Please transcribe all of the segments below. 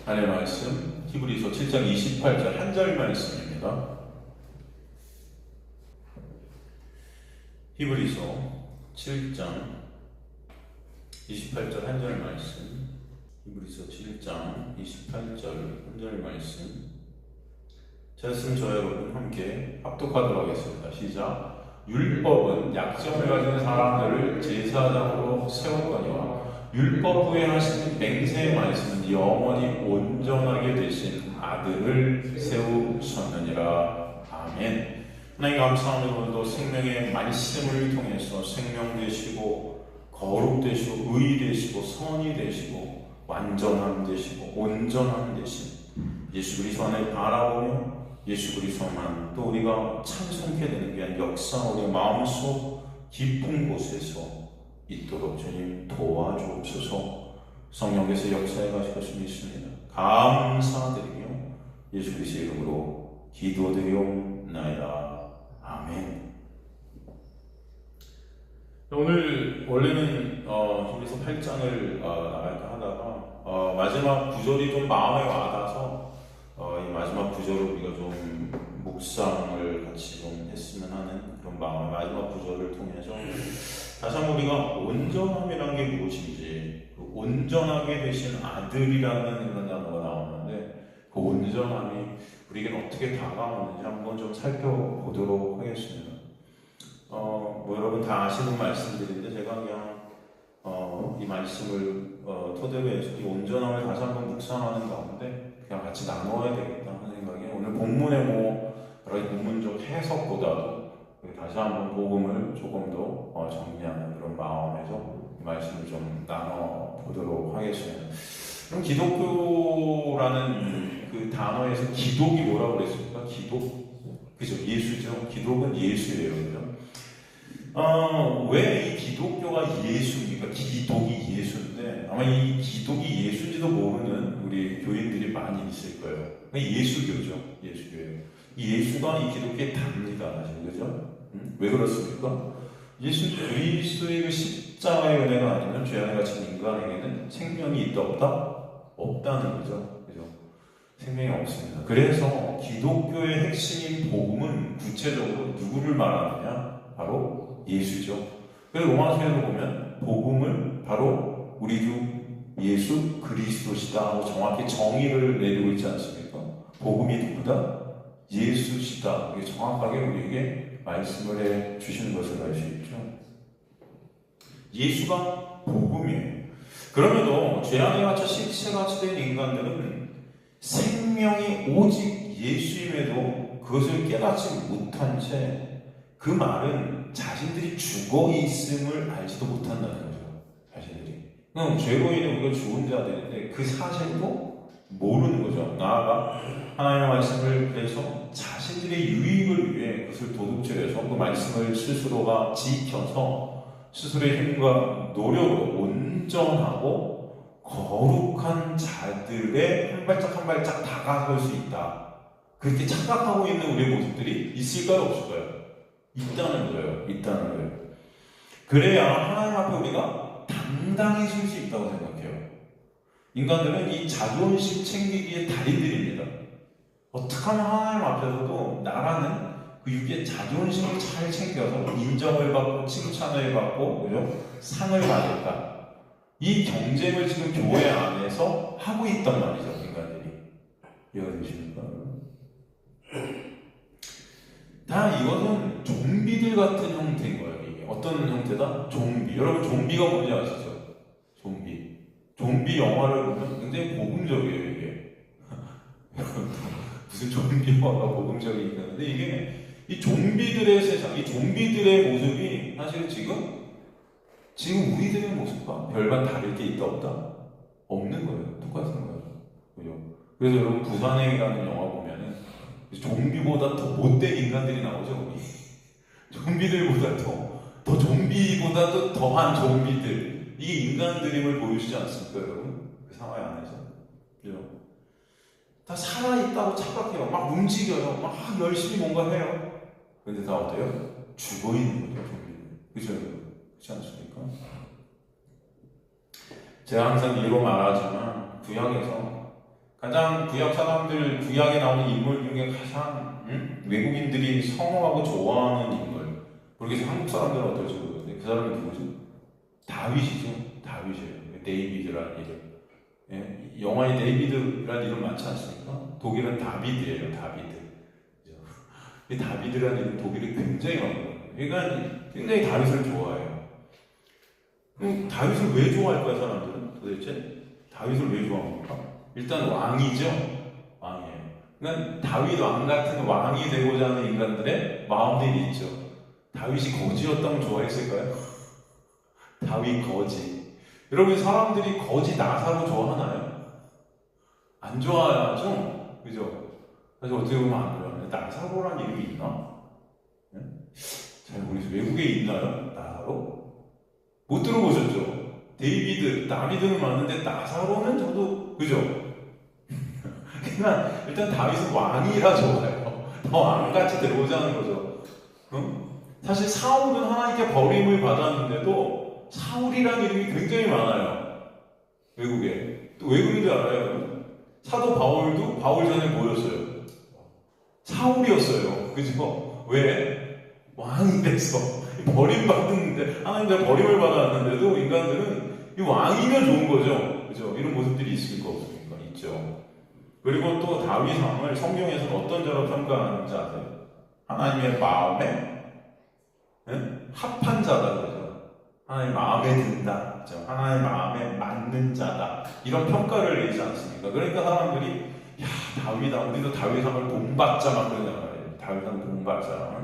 하나님의 말씀 히브리서 7장 28절 한 절 말씀입니다. 히브리서 7장 28절 한 절 말씀. 히브리서 7장 28절 한 절 말씀. 잘했으면 저 여러분 함께 합독하도록 하겠습니다. 시작. 율법은 약점을 가진 사람들을 제사장으로 세웠거니와 율법 후에 하신 맹세의 말씀은 영원히 온전하게 되신 아들을 세우셨느니라. 아멘. 하나님 감사합니다. 오늘도 생명의 말씀을 통해서 생명 되시고 거룩 되시고 의 되시고 선이 되시고 완전함 되시고 온전함 되신 예수 그리스도를 바라보며 예수 그리스도만 또 우리가 찬송케 되는 게 역사 우리 마음속 깊은 곳에서 있도록 주님 도와주옵소서. 성령께서 역사해 가실 것을 믿습니다. 감사드리며 예수 그리스도의 이름으로 기도드리옵나이다. 아멘. 오늘 원래는 히브리서 8장을 나갈까 하다가 마지막 구절이 좀 마음에 와닿아서 이 마지막 구절을 우리가 좀 묵상을 같이 좀 했으면 하는 그런 마음의 마지막 구절을 통해서 다시 한번 우리가 온전함이라는 게 무엇인지, 그 온전하게 되신 아들이라는 그런 단어가 나오는데 그 온전함이 우리에게는 어떻게 다가오는지 한번 좀 살펴보도록 하겠습니다. 여러분 다 아시는 말씀들인데 제가 그냥 이 말씀을 토대로 해서 이 온전함을 다시 한번 묵상하는 가운데 그냥 같이 나눠야 되겠다 하는 생각에 오늘 본문의 여러 가지 본문적 해석보다도 다시 한번 복음을 조금 더 정리하는 그런 마음에서 이 말씀을 좀 나눠보도록 하겠습니다. 그럼 기독교라는 그 단어에서 기독이 뭐라고 그랬습니까? 기독? 그죠? 예수죠? 기독은 예수예요. 그죠? 왜 이 기독교가 예수입니까? 기독이 예수인데 아마 이 기독이 예수인지도 모르는 우리 교인들이 많이 있을 거예요. 예수교죠. 예수교예요. 이 예수가 이 기독교에 답니다. 사실 그죠? 왜 그렇습니까? 예수 그리스도의 그 십자가의 은혜가 아니면 죄악을 가진 인간에게는 생명이 있다 없다? 없다는 거죠. 그죠? 생명이 없습니다. 그래서 기독교의 핵심인 복음은 구체적으로 누구를 말하느냐? 바로 예수죠. 그래서 로마서에도 보면 복음을 바로 우리 주 예수 그리스도시다 하고 정확히 정의를 내리고 있지 않습니까? 복음이 누구다? 예수시다. 이게 정확하게 우리에게 말씀을 해 주시는 것을 알 수 있죠. 예수가 복음이에요. 그럼에도 죄악에 갇혀 식체같이 된 인간들은 생명이 오직 예수임에도 그것을 깨닫지 못한 채 그 말은 자신들이 죽어 있음을 알지도 못한다는 거죠. 자신들이. 그럼 죄로인은 우리가 죽은 자들인데 그 사실도 모르는 거죠. 나아가 하나님의 말씀을 그래서 자신들의 유익을 위해 그것을 도둑질해서 그 말씀을 스스로가 지켜서 스스로의 힘과 노력으로 온전하고 거룩한 자들의 한 발짝 한 발짝 다가설 수 있다. 그렇게 착각하고 있는 우리의 모습들이 있을까요? 없을까요? 있다는 거예요. 있다는 거예요. 그래야 하나님 앞에 우리가 당당히 설 수 있다고 생각해요. 인간들은 이 자존심 챙기기의 달인들입니다. 어떻게 하면 하나님 앞에서도 나라는 그 육의 자존심을 잘 챙겨서 인정을 받고 칭찬을 받고 그죠? 상을 받을까? 이 경쟁을 지금 교회 안에서 하고 있단 말이죠. 인간들이. 이해가 되십니까? 다 이것은 좀비들 같은 형태인 거예요. 이게 어떤 형태다? 좀비. 여러분 좀비가 뭔지 아시죠? 좀비. 좀비 영화를 보면 굉장히 복음적이에요. 이게 무슨 좀비 영화가 복음적이니까. 근데 이게 이 좀비들의 세상, 이 좀비들의 모습이 사실 지금 우리들의 모습과 별반 다를 게 있다 없다? 없는 거예요. 똑같은 거예요. 그죠? 그래서 여러분 부산행이라는 영화 보면은 좀비보다 더 못된 인간들이 나오죠. 우리. 좀비들보다 더 좀비보다도 더한 좀비들. 이게 인간들임을 보여주지 않습니까, 여러분? 그 상황 안에서. 그죠? 다 살아있다고 착각해요. 막 움직여요. 막 열심히 뭔가 해요. 근데 다 어때요? 죽어있는 거죠, 좀비들. 그죠? 그렇지 않습니까? 제가 항상 이로 말하지만 구약에서 가장 구약 사람들, 구약에 나오는 인물 중에 가장 외국인들이 선호하고 좋아하는 인물. 모르겠어요. 한국 사람들은 어떨지 모르겠는데 그 사람이 누구죠? 다윗이죠. 다윗이에요. 데이비드라는 이름. 예? 영화에 데이비드라는 이름 많지 않습니까? 독일은 다비드예요. 다비드. 이 다비드라는 이름 독일이 굉장히 많거든요. 그러니까 굉장히 다윗을 좋아해요. 그럼 다윗을 왜 좋아할까요, 사람들은? 도대체 다윗을 왜 좋아합니까? 일단 왕이죠. 왕이에요. 그러니까 다윗 왕 같은 왕이 되고자 하는 인간들의 마음들이 있죠. 다윗이 거지였다면 좋아했을까요? 다윗 거지. 여러분, 사람들이 거지 나사로 좋아하나요? 안 좋아하죠? 그죠? 사실 어떻게 보면 안 좋아하는데 나사로라는 이름이 있나? 네? 잘 모르겠어요. 외국에 있나요? 나사로? 못 들어보셨죠? 데이비드, 다비드는 많은데 나사로는 저도 그죠? 그냥 일단 다윗은 왕이라 좋아요. 더 왕같이 되고자 하는 거죠. 응? 사실 사울은 하나님께 버림을 받았는데도 사울이라는 이름이 굉장히 많아요. 외국에. 또 왜 그런지 알아요? 사도 바울도 바울 전에 뭐였어요? 사울이었어요. 그죠? 왜? 왕이 돼서 버림받았는데 하나님께 버림을 받았는데도 인간들은 이 왕이면 좋은 거죠. 그죠? 이런 모습들이 있습니까? 없습니까? 있죠. 그리고 또 다윗왕을 성경에서는 어떤 자로 평가하는지 아세요? 하나님의 마음에 합한 자다 그러죠. 하나님 마음에 든다. 그렇죠? 하나님 마음에 맞는 자다. 이런 평가를 내지 않습니까? 그러니까 사람들이 야 다윗아 우리도 다윗왕을 본받자 막 그러잖아요. 다윗왕 본받자.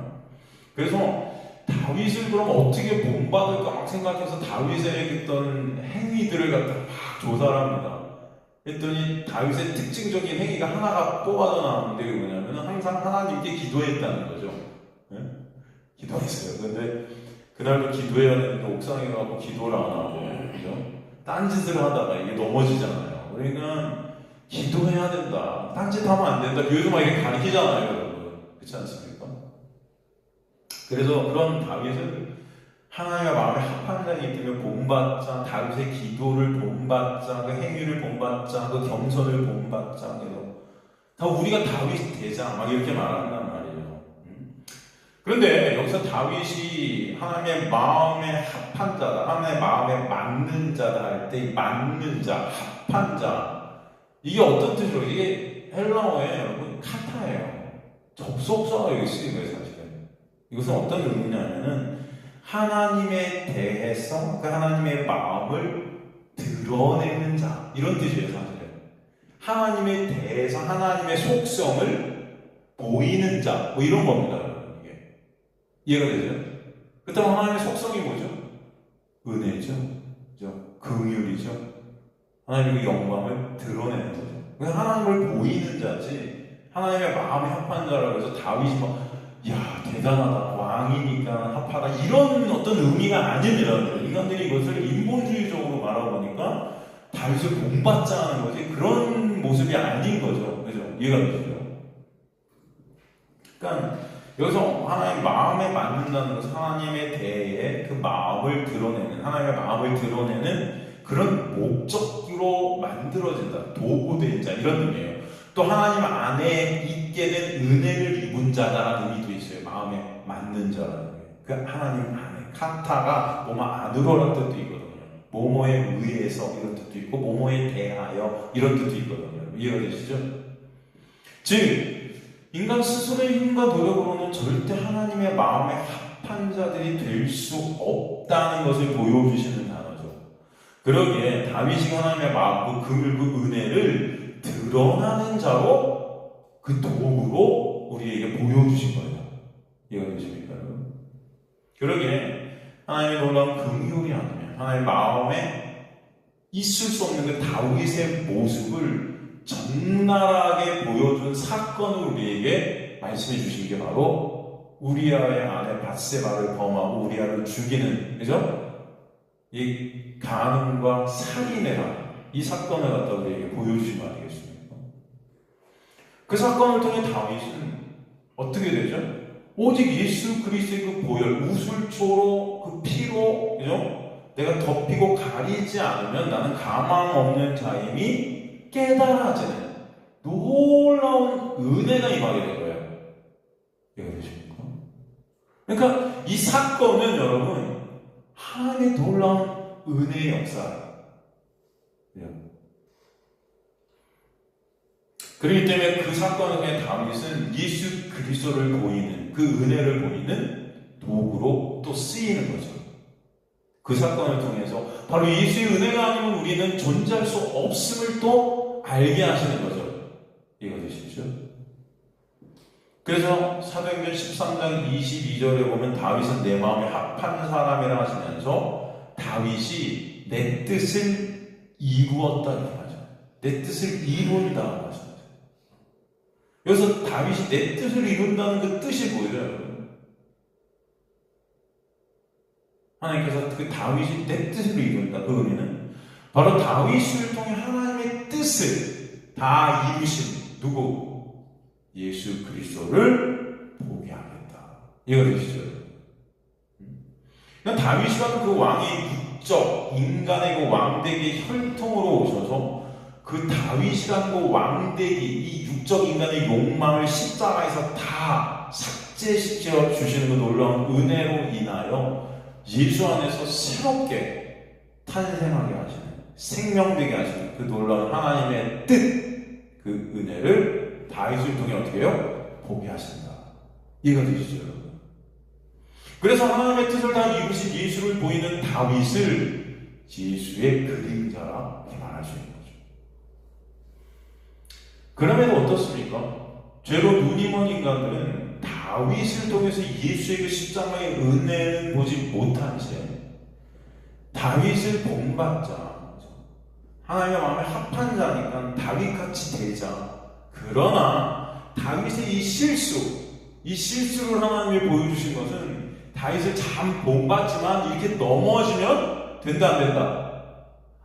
그래서 다윗을 그럼 어떻게 본받을까 막 생각해서 다윗의 어떤 행위들을 갖다가 막 조사를 합니다. 했더니 다윗의 특징적인 행위가 하나가 뽑아져 나오는데 그게 뭐냐면 항상 하나님께 기도했다는 거죠. 네? 기도했어요. 근데 그날도 기도해야 되는데 옥상에 가고 기도를 안 하고 그죠? 딴짓을 하다가 이게 넘어지잖아요. 그러니까 기도해야 된다. 딴짓하면 안 된다. 교회도 막 이렇게 가르치잖아요, 여러분. 그렇지 않습니까? 그래서 그런 다윗은 하나님의 마음에 합한 자이기 때문에 본받자, 다윗의 기도를 본받자, 그 행위를 본받자, 그 경선을 본받자, 다 우리가 다윗 대장 막 이렇게 말한단 말이에요. 그런데 여기서 다윗이 하나님의 마음에 합한 자다, 하나님의 마음에 맞는 자다 할 때 맞는 자, 합한 자 이게 어떤 뜻이에요? 이게 헬라어에 여러분 카타예요. 접속사가 여기 쓰인 거예요, 사실은. 이것은 어떤 의미냐면은 하나님에 대해서 그 하나님의 마음을 드러내는 자 이런 뜻이에요, 사실은. 하나님에 대해서 하나님의 속성을 보이는 자 뭐 이런 겁니다. 이게 이해가 되죠? 그렇다면 하나님의 속성이 뭐죠? 은혜죠, 그죠? 긍휼이죠. 하나님의 영광을 드러내는 거죠. 그냥 하나님을 보이는 자지 하나님의 마음에 합한 자라고 해서 다윗이 막 야 대단하다 왕이니까 합하다 이런 어떤 의미가 아닙니다. 인간들이 이것을 인본주의적으로 말하보니까 다윗을 본받자 하는 거지 그런 모습이 아닌 거죠. 그죠? 이해가 되시죠? 그러니까 여기서 하나님 마음에 맞는다는 것은 하나님에 대해 그 마음을 드러내는 하나님의 마음을 드러내는 그런 목적으로 만들어진다. 도구된 자 이런 의미예요. 또 하나님 안에 있게 된 은혜를 입은 자라는 의미도 있어요. 마음에 맞는 자라는 거예요. 그 하나님 안에 카타가 뭐뭐 안으로라는 뜻도 있거든요. 뭐뭐에 의해서 이런 뜻도 있고 뭐뭐에 대하여 이런 뜻도 있거든요. 이해가 되시죠? 즉 인간 스스로의 힘과 노력으로는 절대 하나님의 마음에 합한 자들이 될 수 없다는 것을 보여주시는 단어죠. 그러기에 다윗이 하나님의 마음, 그 긍휼, 그 은혜를 드러나는 자로 그 도구로 우리에게 보여주신 거예요. 이해가 되십니까? 그러기에 하나님의 놀라운 긍휼이 아니면 하나님의 마음에 있을 수 없는 그 다윗의 모습을 적나라하게 보여준 사건을 우리에게 말씀해 주신 게 바로 우리아의 아내 밧세바를 범하고 우리아를 죽이는 그죠? 이 간음과 살인이라는 이 사건을 갖다 우리에게 보여주신 거 아니겠습니까? 그 사건을 통해 다윗은 어떻게 되죠? 오직 예수 그리스도의 그 보혈, 우술초로 그 피로 그죠? 내가 덮이고 가리지 않으면 나는 가망 없는 자임이 깨달아지는 놀라운 은혜가 임하게 된 거예요. 이해되십니까? 그러니까 이 사건은 여러분 하나님의 놀라운 은혜의 역사예요. 그렇기 때문에 그 사건을 통해 다윗은 예수 그리스도를 보이는 그 은혜를 보이는 도구로 또 쓰이는 거죠. 그 사건을 통해서 바로 예수의 은혜가 아니면 우리는 존재할 수 없음을 또 알게 하시는 거죠. 이해가 되시죠? 그래서 사도행전 13장 22절에 보면 다윗은 내 마음에 합한 사람이라 하시면서 다윗이 내 뜻을 이루었다 이렇게 하죠. 내 뜻을 이룬다 하시죠. 여기서 다윗이 내 뜻을 이룬다는 그 뜻이 뭐예요? 하나님께서 그 다윗이 내 뜻을 이룬다. 그 의미는 바로 다윗을 통해 하나님의 뜻을 다 이루신 누구? 예수 그리스도를 보게 하겠다. 이거 되시죠? 그러니까 다윗이라는 그 왕의 국적, 인간의 그 왕되기의 혈통으로 오셔서 그 다윗이라는 그 왕되기, 이 육적 인간의 욕망을 십자가에서 다 삭제시켜 주시는 그 놀라운 은혜로 인하여 예수 안에서 새롭게 탄생하게 하시는, 생명되게 하시는 그 놀라운 하나님의 뜻, 그 은혜를 다윗을 통해 어떻게 해요? 보게 하신다. 이해가 되시죠, 여러분? 그래서 하나님의 뜻을 다 이루신 예수를 보이는 다윗을 예수의 그림자라 말할 수 있는 거죠. 그럼에도 어떻습니까? 죄로 눈이 먼 인간들은 다윗을 통해서 예수의 그 십자가의 은혜는 보지 못한 채 다윗을 본받자, 하나님의 마음에 합한 자니까 다윗같이 되자. 그러나 다윗의 이 실수를 하나님이 보여주신 것은 다윗을 참 본받지만 이렇게 넘어지면 된다 안 된다?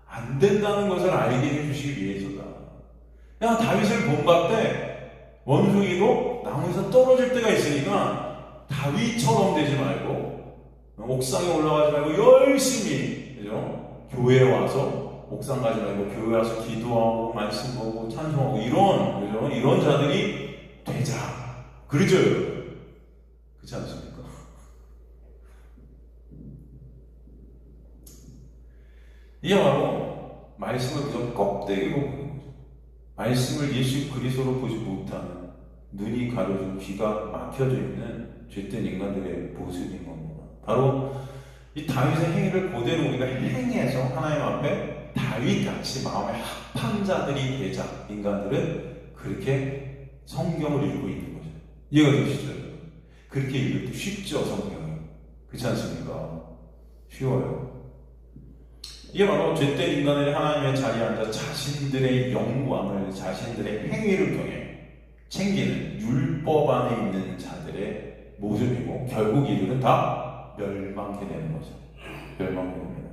안 된다는 것을 알게 해주시기 위해서다. 야, 다윗을 본받되 원숭이도 나무에서 떨어질 때가 있으니까 다윗처럼 되지 말고 옥상에 올라가지 말고 열심히, 그죠? 교회에 와서 옥상 가지 말고 교회 와서 기도하고 말씀 보고 찬송하고 그죠? 이런 자들이 되자. 그러죠? 그렇지 않습니까? 이게 바로 말씀을 그저 껍데기로 보는 거죠. 말씀을 예수 그리스도로 보지 못하는, 눈이 가려진, 귀가 막혀져 있는 죄된 인간들의 모습인 겁니다. 바로 이 다윗의 행위를 그대로 우리가 행해서 하나님 앞에 다윗같이 마음에 합한 자들이 되자. 인간들은 그렇게 성경을 읽고 있는 거죠. 이해가 되시죠? 그렇게 읽을 때 쉽죠, 성경이. 그렇지 않습니까? 쉬워요. 이게 바로 죄된 인간들이 하나님의 자리에 앉아 자신들의 영광을, 자신들의 행위를 통해 챙기는 율법 안에 있는 자들의 모습이고, 결국 이들은 다 멸망케 되는 거죠. 멸망케 됩니다.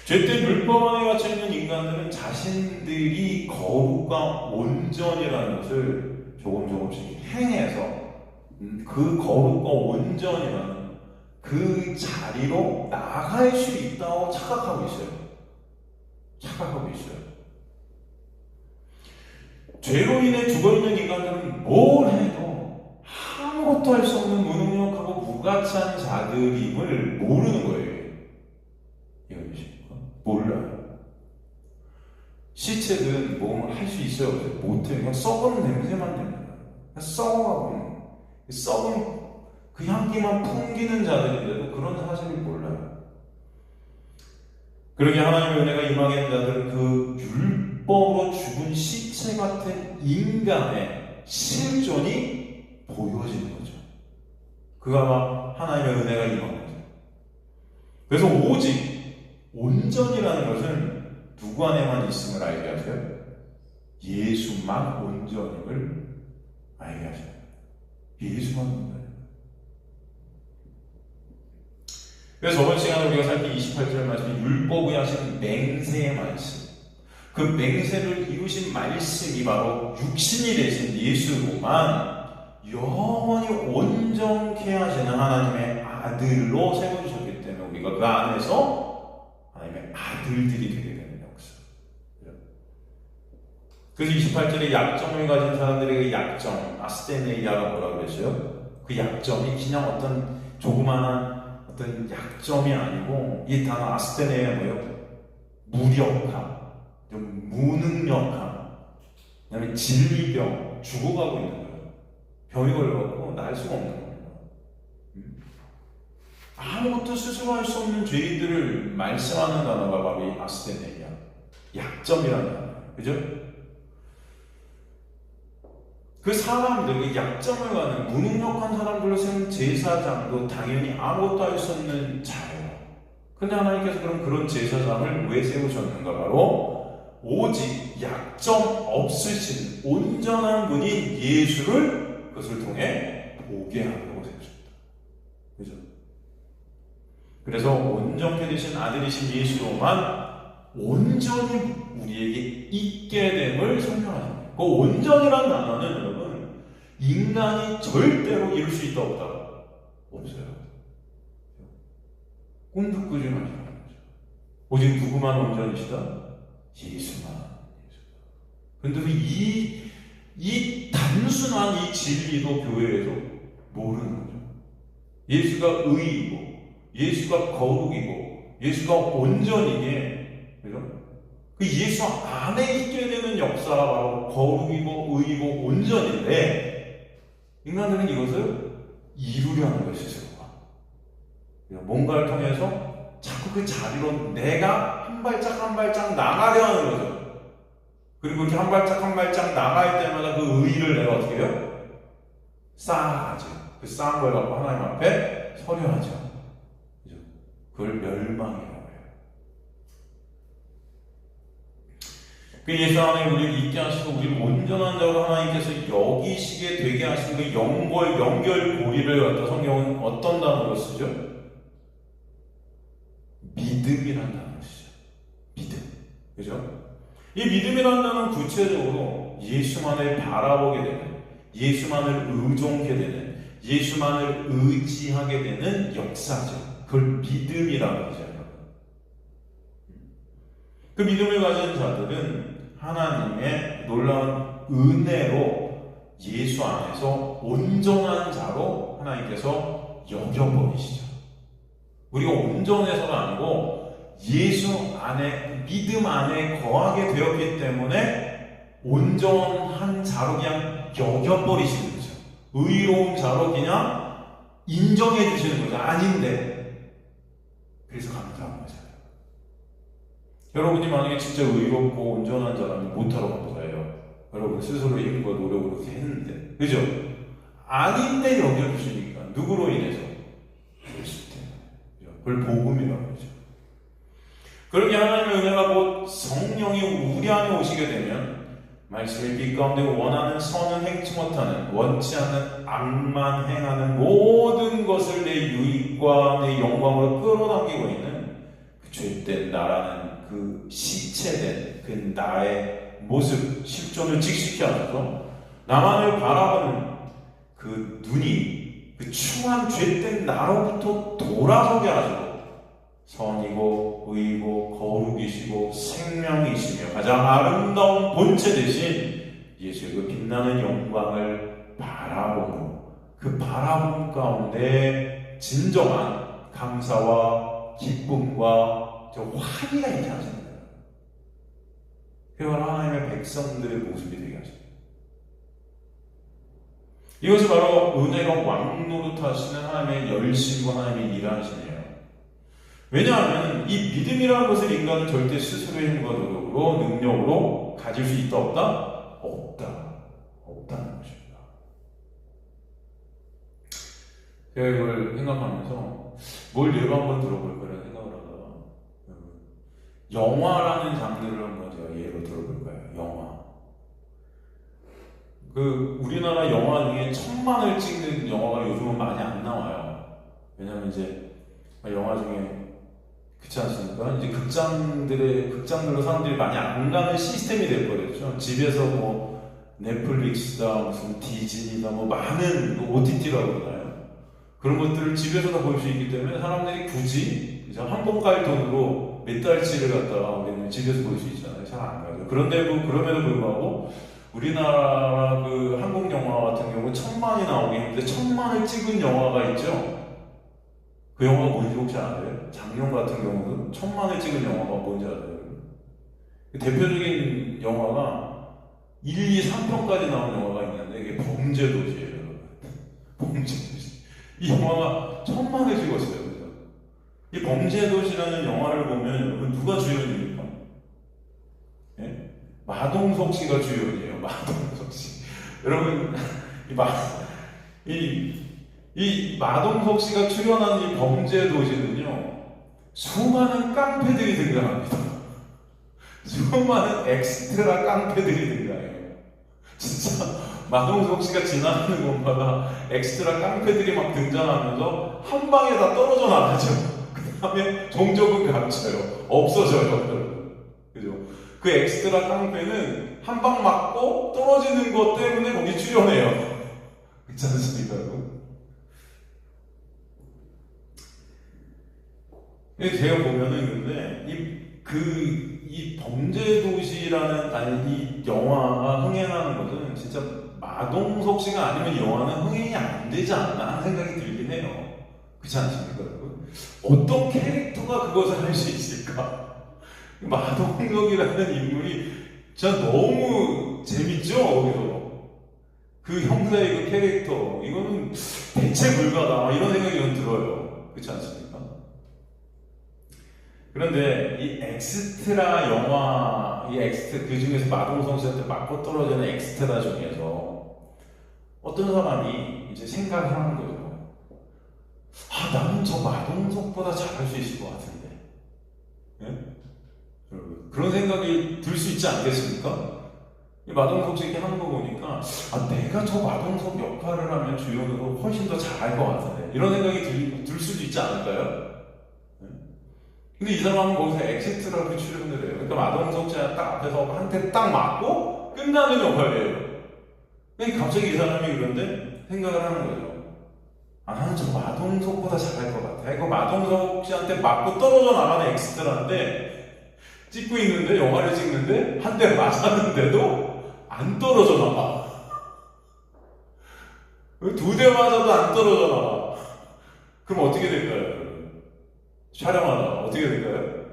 죄된 율법 안에 갇혀 있는 인간들은 자신들이 거룩과 온전이라는 것을 조금씩 행해서 그 거룩과 온전이라는 그 자리로 나갈 수 있다고 착각하고 있어요. 죄로 인해 죽어있는 인간들은 뭘 해도 아무것도 할 수 없는 무능력하고 무가치한 자들임을 모르는 거예요. 이해하십니까? 몰라요. 시체는 뭐 할 수 있어요? 못해요. 그냥 썩은 냄새만 됩니다. 썩어가고 썩은 그 향기만 풍기는 자들인데도 그런 사실을 몰라요. 그러게 하나님의 은혜가 임하게 된 자들은 그 율법으로 죽은 시체 같은 인간의 실존이 보여지는 거죠. 그가 막 하나님의 은혜가 임한 거죠. 그래서 오직 온전이라는 것은 누구 안에만 있음을 알게 하세요? 예수만 온전임을 알게 하셔요. 예수만 온전임. 그래서 저번 시간에 우리가 살핀 28절 말씀이 율법이 하시는 맹세의 말씀, 그 맹세를 이루신 말씀이 바로 육신이 되신 예수로만 영원히 온전케 하시는 하나님의 아들로 세워주셨기 때문에 우리가 그 안에서 하나님의 아들들이 되게 되는 역사. 그래서 28절에 약점을 가진 사람들에게 약점, 아스테네이아가 뭐라고 그랬어요? 그 약점이 그냥 어떤 조그마한 어떤 약점이 아니고, 이 단어 아스테네이아 뭐예요? 무력함, 좀 무능력함, 그 다음에 진리병, 죽어가고 있는 거예요. 병이 걸려갖고 날 수가 없는 겁니다. 아무것도 스스로 할 수 없는 죄인들을 말씀하는 단어가 바로 이 아스테네이아, 약점이라는 단어예요. 그죠? 그 사람들, 그 약점을 가는 무능력한 사람들로 세운 제사장도 당연히 아무것도 할 수 없는 자예요. 근데 하나님께서 그럼 그런 제사장을 왜 세우셨는가? 바로 오직 약점 없으신 온전한 분인 예수를 그것을 통해 보게 하려고 세우셨다. 그죠? 그래서 온전케 되신 아들이신 예수로만 온전히 우리에게 있게 됨을 설명하는 거예요. 그 온전이라는 단어는 여러분, 인간이 절대로 이룰 수 있다 없다? 없어요. 꿈도 꾸지 마시는 거죠. 오직 누구만 온전이시다? 예수만. 근데 이 단순한 이 진리도 교회에서 모르는 거죠. 예수가 의이고, 예수가 거룩이고, 예수가 온전이게, 그죠? 그 예수 안에 있게 되는 역사가 바로 거룩이고, 의이고, 온전인데, 인간들은 이것을 이루려 하는 것이 스스로가. 뭔가를 통해서 자꾸 그 자리로 내가 한 발짝 한 발짝 나가려 하는 거죠. 그리고 이렇게 한 발짝 한 발짝 나갈 때마다 그 의의를 내가 어떻게 해요? 쌓아가죠. 그 쌓은 걸 갖고 하나님 앞에 서려 하죠. 그죠? 그걸 멸망이라고 해요. 그 예수 하나님 우리를 있게 하시고 우리를 온전한 자로 하나님께서 여기시게 되게 하신 그 연결고리를 갖다 성경은 어떤 단어로 쓰죠? 믿음이라는 단어를 쓰죠. 믿음. 그죠? 이 믿음이라는 단어는 구체적으로 예수만을 바라보게 되는, 예수만을 의존하게 되는, 예수만을 의지하게 되는 역사죠. 그걸 믿음이라고 하죠. 그 믿음을 가진 자들은 하나님의 놀라운 은혜로 예수 안에서 온전한 자로 하나님께서 여겨버리시죠. 우리가 온전해서가 아니고 예수 안에, 믿음 안에 거하게 되었기 때문에 온전한 자로 그냥 여겨버리시는 거죠. 의로운 자로 그냥 인정해 주시는 거죠. 아닌데. 그래서 감사한 거죠. 여러분이 만약에 진짜 의롭고 온전한 자라면 못하러 간 거예요. 여러분 스스로 힘과 노력으로 그렇게 했는데. 그죠? 아닌데 여겨주시니까. 누구로 인해서? 예수 때문에. 그걸 복음이라고 하죠. 그렇게 하나님의 은혜가 곧 성령이 우리 안에 오시게 되면 말씀의 빛 가운데 원하는 선은 행치 못하는, 원치 않는 악만 행하는 모든 것을 내 유익과 내 영광으로 끌어당기고 있는 그 죄된 나라는 그 시체된 그 나의 모습, 실존을 직시케 하면서 나만을 바라보는 그 눈이 그 추한 죄된 나로부터 돌아서게 하시고 선이고 의이고 거룩이시고 생명이시며 가장 아름다운 본체 대신 예수의 그 빛나는 영광을 바라보고 그 바라봄 가운데 진정한 감사와 기쁨과 화기가 있게 하십니다. 그건 하나님의 백성들의 모습이 되게 하십니다. 이것이 바로 은혜가 왕노릇하시는 하나님의 열심과 하나님의 일하심이에요. 왜냐하면 이 믿음이라는 것을 인간은 절대 스스로의 힘과 노력으로, 능력으로 가질 수 있다 없다? 없다는 것입니다. 제가 이걸 생각하면서 뭘 예로 한번 들어볼 거라는 생각을 하다가 영화라는 장르를 한번 제가 예로 들어볼 거예요. 영화. 우리나라 영화 중에 1000만을 찍는 영화가 요즘은 많이 안 나와요. 왜냐면 이제 영화 중에 그렇지 않습니까? 이제 극장들로 사람들이 많이 안 가는 시스템이 돼버렸죠. 집에서 뭐 넷플릭스다, 무슨 디즈니다, 뭐 많은 OTT라고 그러나요? 그런 것들을 집에서도 볼 수 있기 때문에 사람들이 굳이 한 번 갈 돈으로 몇 달치를 갖다가 우리는 집에서 볼 수 있잖아요. 잘 안 가죠. 그럼에도 불구하고 우리나라 그 한국 영화 같은 경우 1,000만이 나오긴 했는데 1,000만을 찍은 영화가 있죠. 그 영화가 뭔지 혹시 아세요? 장룡 같은 경우는 1,000만을 찍은 영화가 뭔지 아세요? 대표적인 영화가 1, 2, 3편까지 나온 영화가 있는데 이게 범죄도시예요. 범죄도시. 이 영화가 1,000만을 찍었어요. 그래서 이 범죄도시라는 영화를 보면 여러분 누가 주연입니까? 예? 마동석 씨가 주연이에요. 마동석 씨. 여러분 이 마동석 씨가 출연한 이 범죄도시는요, 수많은 깡패들이 등장합니다. 수많은 엑스트라 깡패들이 등장해요. 진짜 마동석 씨가 지나가는 곳마다 엑스트라 깡패들이 막 등장하면서 한 방에 다 떨어져 나가죠. 그 다음에 종족은 감춰요. 없어져요. 그죠? 그 엑스트라 깡패는 한 방 맞고 떨어지는 것 때문에 거기 출연해요. 그렇지 않습니까, 여러분? 제가 보면은 근데 이 범죄도시라는 이 영화가 흥행하는 것은 진짜 마동석 씨가 아니면 이 영화는 흥행이 안 되지 않나 하는 생각이 들긴 해요. 그렇지 않습니까, 여러분? 어떤 캐릭터가 그것을 할 수 있을까? 마동석이라는 인물이 진짜 너무 재밌죠, 거기서. 그 형사의 그 캐릭터, 이거는 대체 불가다, 이런 생각이 좀 들어요. 그렇지 않습니까? 그런데 이 엑스트라 영화, 그 중에서 마동석 씨한테 맞고 떨어지는 엑스트라 중에서 어떤 사람이 이제 생각을 하는 거예요. 나는 저 마동석보다 잘할 수 있을 것 같은데. 예? 그런 생각이 들 수 있지 않겠습니까? 마동석 씨 이렇게 하는 거 보니까 내가 저 마동석 역할을 하면 주연으로 훨씬 더 잘할 것 같은데. 이런 생각이 들 수도 있지 않을까요? 근데 이 사람은 거기서 엑시트라고 출연을 해요. 그러니까 마동석 씨가 딱 앞에서 한 대 딱 맞고 끝나는 역할이에요. 그러니까 갑자기 이 사람이 그런데 생각을 하는 거죠. 나는 저 마동석보다 잘할 것 같아. 이거 마동석 씨한테 맞고 떨어져 나가는 엑스트라인데 찍고 있는데, 영화를 찍는데 한 대 맞았는데도 안 떨어져 나가. 두 대 맞아도 안 떨어져 나가. 그럼 어떻게 될까요? 촬영하다가 어떻게 될까요?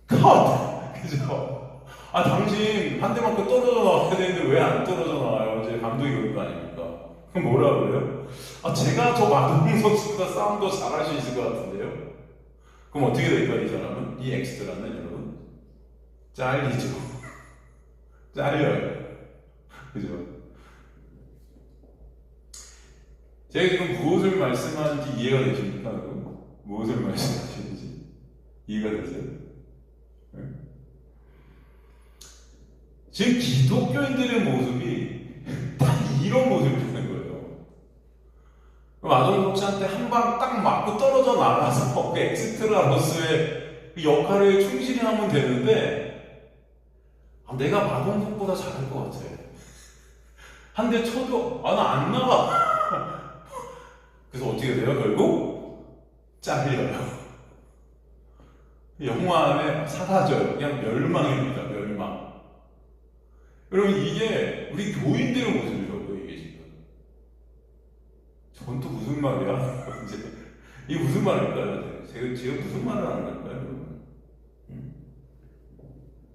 컷! 그죠? 당신 한 대 맞고 떨어져 나와야 되는데 왜 안 떨어져 나와요? 이제 감독이 그런 거 아닙니까? 그럼 뭐라 그래요? 제가 저 마동석 씨보다 싸움 더 잘할 수 있을 것 같은데요? 그럼 어떻게 될까요, 이 사람은? 이 엑스트라는 여러분? 잘리죠. 잘려요. 그죠? 제가 지금 무엇을 말씀하는지 이해가 되십니까? 무엇을 말씀하시는지 이해가 되세요? 네? 지금 기독교인들의 모습이 다 이런 모습이라는 거예요. 마동석 씨한테 한 방 딱 맞고 떨어져 나가서 그 엑스트라로서의 그 역할을 충실히 하면 되는데, 내가 마동석보다 잘할 것 같아. 한 대 쳐도 나 안 나가. 그래서 어떻게 돼요? 결국 잘려요. 영화 안에 사라져요. 그냥 멸망입니다. 멸망. 여러분, 이게 우리 교인들의 모습이라고요, 이게 지금. 저건 또 무슨 말이야? 이게 무슨 말일까요? 제가 무슨 말을 하는 걸까요?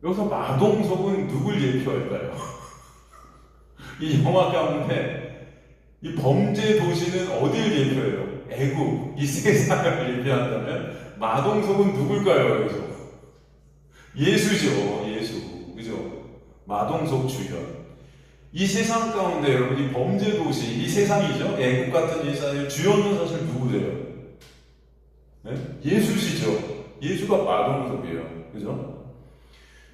여기서 마동석은 누굴 예표할까요? 이 영화 가운데 이 범죄 도시는 어디를 예표해요? 애국, 이 세상을 예표한다면 마동석은 누굴까요? 여기서 예수죠. 예수. 그죠? 마동석 주연. 이 세상 가운데 여러분, 이 범죄 도시, 이 세상이죠. 애국 같은 이 세상의 주연은 사실 누구세요? 네? 예수시죠. 예수가 마동석이에요. 그죠?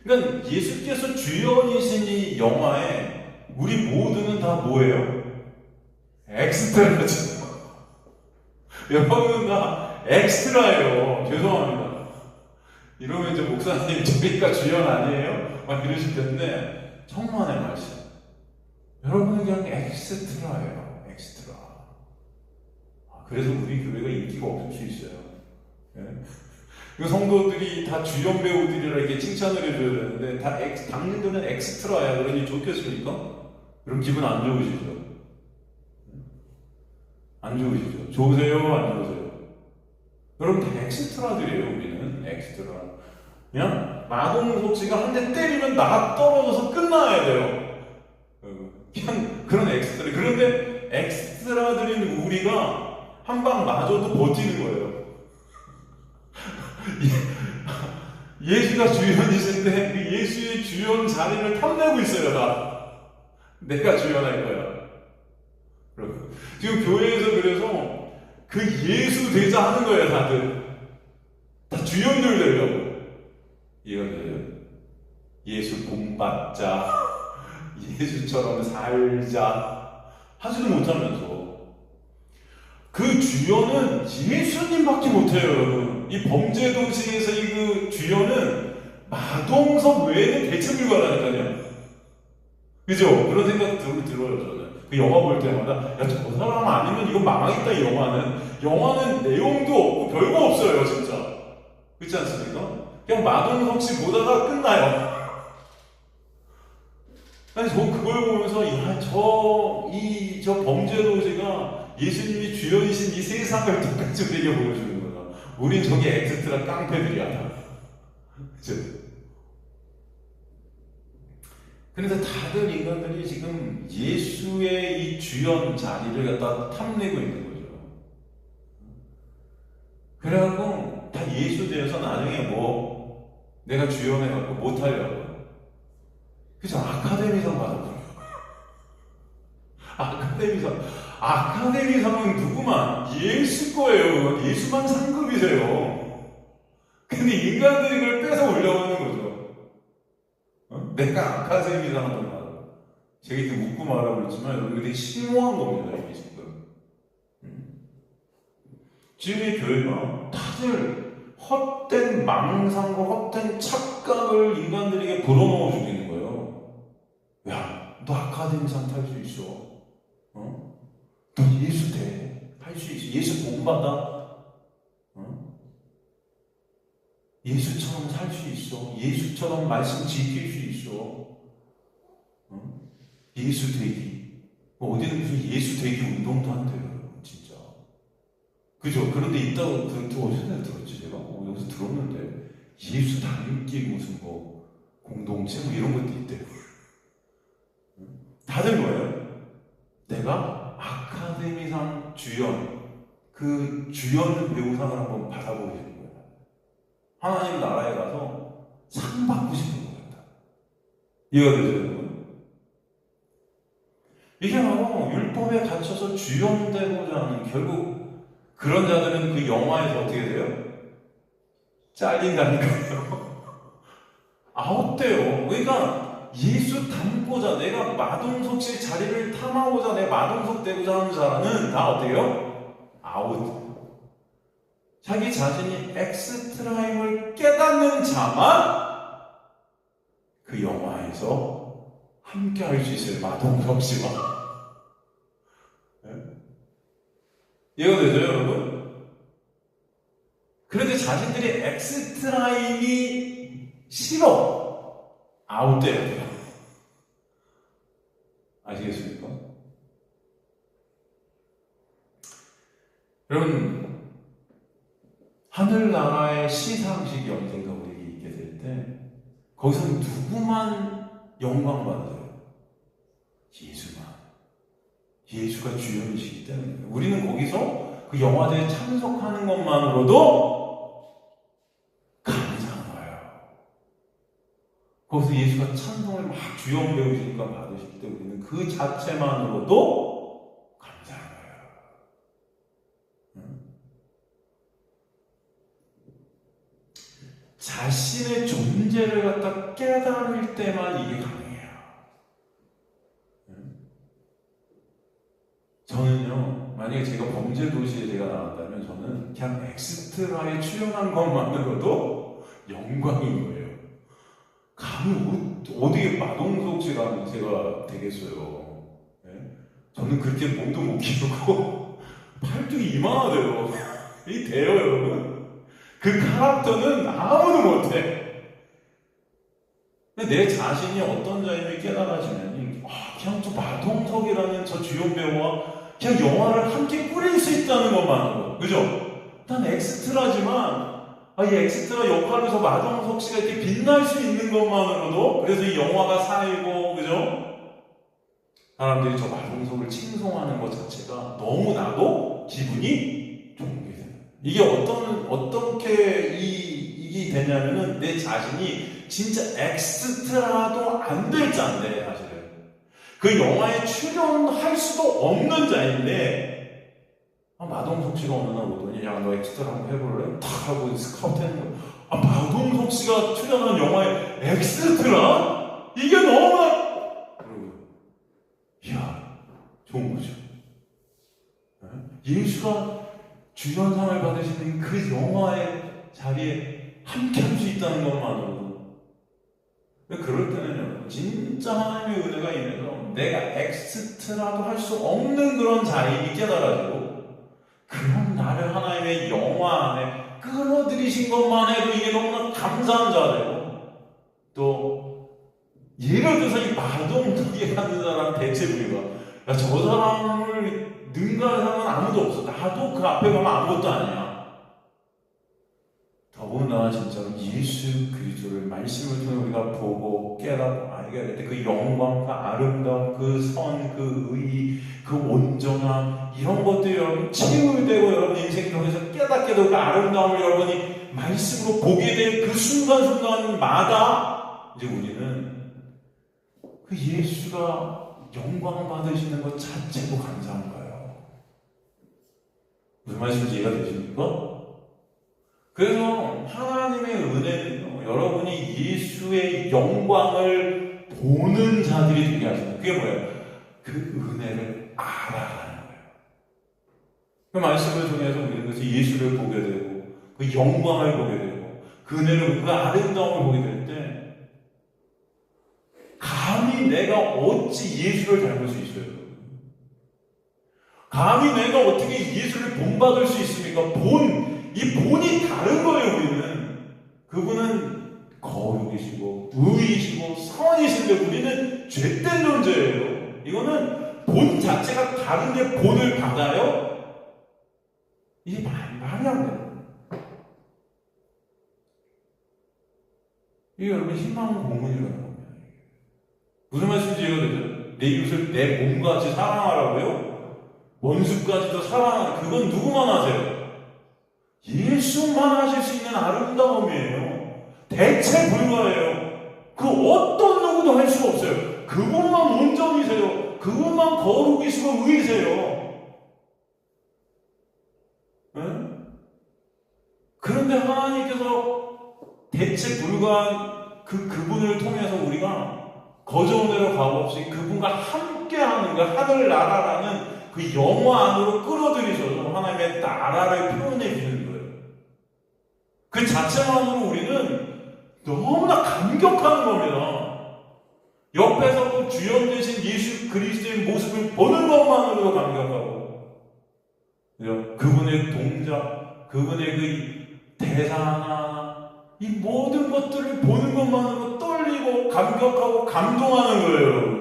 그러니까 예수께서 주연이신 이 영화에 우리 모두는 다 뭐예요? 엑스트라죠. 여러분은 다 엑스트라예요. 죄송합니다. 이러면 이제 목사님 저희가 주연 아니에요? 막 이러실 텐데, 천만의 말씀. 여러분은 그냥 엑스트라예요. 엑스트라. 그래서 우리 교회가 인기가 없을 수 있어요. 네? 그 성도들이 다 주연 배우들이라 이렇게 칭찬을 해줘야 되는데 당신들은 엑스트라야. 그러니 좋겠습니까? 그럼 기분 안 좋으시죠? 안 좋으시죠? 좋으세요? 안 좋으세요? 여러분 다 엑스트라들이에요. 우리는 엑스트라. 그냥 마동석 씨가 한 대 때리면 나 떨어져서 끝나야 돼요. 그냥 그런 엑스트라. 그런데 엑스트라들인 우리가 한 방 맞아도 버티는 거예요. 예수가 주연이신데 그 예수의 주연 자리를 탐내고 있어요. 내가 주연할 거야. 지금 교회에서 그래서 그 예수 되자 하는 거예요. 다들 다 주연들 되려고. 이해가 돼요? 예수 본받자, 예수처럼 살자 하지도 못하면서 그 주연은 예수님밖에 못해요. 여러분, 이 범죄도시에서 이 그 주연은 마동석 외에는 대체 불가라니까요. 그죠? 그런 생각 들어요. 저는 그 영화 볼 때마다 야, 저 사람 아니면 이거 망하겠다. 이 영화는 내용도 없고 별거 없어요. 진짜 그렇지 않습니까? 그냥 마동석 씨 보다가 끝나요. 아니, 저 그걸 보면서 저 범죄도시가 예수님이 주연이신 이 세상을 똑같이 우리에게 보여주는 거다. 우린 저기 엑스트라 깡패들이야. 그죠? 그래서 다들 인간들이 지금 예수의 이 주연 자리를 갖다 탐내고 있는 거죠. 그래갖고 다 예수 되어서 나중에 내가 주연해갖고 못하려고. 그죠? 아카데미상 받아버려요. 아카데미상은 누구만? 예수 거예요. 예수만 상급이세요. 근데 인간들이 그걸 뺏어 올려가는 거죠. 내가 아카데미상을 받아. 제가 이렇게 묻고 말하고 있지만 여러분들이 되게 심오한 겁니다. 이게 지금. 지금의 교회가 다들 헛된 망상과 헛된 착각을 인간들에게 불어넣어 주고 있는 거예요. 야, 너 아카데미상 탈 수 있어. 너 예수 돼. 할 수 있어. 예수 본받아. 예수처럼 살 수 있어. 예수처럼 말씀 지킬 수 있어. 예수 되기. 어디는 무슨 예수 되기 운동도 한대요. 진짜. 그죠? 그런데 있다고 어디서 들었지? 제가 여기서 들었는데 예수 닮기 무슨 공동체 이런 것도 있대요. 다들 뭐예요? 내가 아카데미상 주연, 그 주연 배우상을 한번 받아보고 싶은 거예요. 하나님 나라에 가서 상 받고 싶은 거예요. 이해가 되죠, 여러분? 이게 바로 율법에 갇혀서 주연되고자 하는, 결국 그런 자들은 그 영화에서 어떻게 돼요? 잘린다니까요. 아웃돼요. 그러니까 예수 닮고자, 내가 마동석 씨 자리를 탐하고자, 내가 마동석 되고자 하는 자는 다 어때요? 아웃. 자기 자신이 엑스트라임을 깨닫는 자만 그 영화에서 함께 할 수 있어요. 마동석 씨와. 네? 이해가 되죠, 여러분? 그런데 자신들이 엑스트라임이 싫어. 아웃돼야 돼요. 아시겠습니까? 여러분, 하늘나라의 시상식이 언젠가 우리에게 있게 될 때 거기서 누구만 영광받아요? 예수만. 예수가 주연이시기 때문에 우리는 거기서 그 영화제에 참석하는 것만으로도 거기서 예수가 찬송을 막 주연 배우시니까 받으실 때 우리는 그 자체만으로도 감사한 거예요. 자신의 존재를 갖다 깨달을 때만 이게 가능해요. 저는요, 만약에 제가 범죄도시에 제가 나왔다면 저는 그냥 엑스트라에 출연한 것만으로도 영광인 거예요. 감히 어디에 마동석 씨라는 제가 되겠어요. 네? 저는 그렇게 몸도 못 키우고 팔뚝이 이만하대요. 이게 돼요, 여러분? 그 캐릭터는 아무도 못해. 내 자신이 어떤 자임을 깨달아지면 그냥 저 마동석이라는 저 주연 배우와 그냥 영화를 함께 꾸릴 수 있다는 것만으로, 그죠? 난 엑스트라지만 이 엑스트라 역할에서 마동석 씨가 이렇게 빛날 수 있는 것만으로도, 그래서 이 영화가 살고, 그죠? 사람들이 저 마동석을 칭송하는 것 자체가 너무나도 기분이 좋은 게 돼요. 이게 어떻게 이게 되냐면은 내 자신이 진짜 엑스트라도 안 될 자인데, 사실은. 그 영화에 출연할 수도 없는 자인데, 마동석 씨가 어느 날 오더니, 야, 너 엑스트라 한번 해볼래? 탁 하고 스카우트 했는 거. 마동석 씨가 출연한 영화에 엑스트라? 이게 너무나, 이야, 좋은 거죠. 예수가 주연상을 받으시는 그 영화의 자리에 함께 할 수 있다는 것만으로도. 그럴 때는요, 진짜 하나님의 은혜가 임해서 내가 엑스트라도 할 수 없는 그런 자리를 깨달아지고, 그런 나를 하나님의 영화 안에 끌어들이신 것만 해도 이게 너무나 감사한 자리고, 또 예를 들어서 이 마동석이라는 사람 대체 부위가, 야, 저 사람을 능가하는 사람은 아무도 없어. 나도 그 앞에 가면 아무것도 아니야. 더군다나 진짜로 예수 그리스도를 말씀을 통해 우리가 보고 깨닫고 알게 될 때 그 영광, 그 아름다움, 그 선, 그 의, 그 온전함, 이런 것들이 여러분 치유되고 여러분 인생 속에서 깨닫게 되고 그 아름다움을 여러분이 말씀으로 보게 될 그 순간순간마다 이제 우리는 그 예수가 영광 받으시는 것 자체도 감사한 거예요. 무슨 말씀인지 이해가 되십니까? 그래서 하나님의 은혜는요, 여러분이 예수의 영광을 보는 자들이 되게 하시는, 그게 뭐예요? 그 은혜를 알아가는 거예요. 그 말씀을 통해서 우리는 그래서 예수를 보게 되고, 그 영광을 보게 되고, 그 은혜를, 그 아름다움을 보게 될 때, 감히 내가 어찌 예수를 닮을 수 있어요? 감히 내가 어떻게 예수를 본받을 수 있습니까? 이 본이 다른 거예요, 우리는. 그분은 거룩이시고, 의이시고, 선이신데 우리는 죄된 존재예요. 이거는 본 자체가 다른데 본을 받아요? 이게 말이 안 돼요. 이게 여러분 희망 고문이라는 겁니다. 무슨 말씀인지 이해가 되죠? 내 이웃을 내 몸같이 사랑하라고요? 원수까지도 사랑하는, 그건 누구만 하세요? 예수만 하실 수 있는 아름다움이에요. 대체 불가해요. 그 어떤 누구도 할 수가 없어요. 그분만 온전이세요. 그분만 거룩이시고 의이세요. 네? 그런데 하나님께서 대체 불가한 그분을 통해서 우리가 거저운대로 값없이 그분과 함께하는 그 하늘나라라는 그 영화 안으로 끌어들이셔서 하나님의 나라를 표현해 주는 거예요. 그 자체만으로 우리는 너무나 감격하는 겁니다. 옆에서 그 주연되신 예수 그리스도의 모습을 보는 것만으로도 감격하고, 그분의 동작, 그분의 그 대사 하나, 이 모든 것들을 보는 것만으로 떨리고 감격하고 감동하는 거예요, 여러분.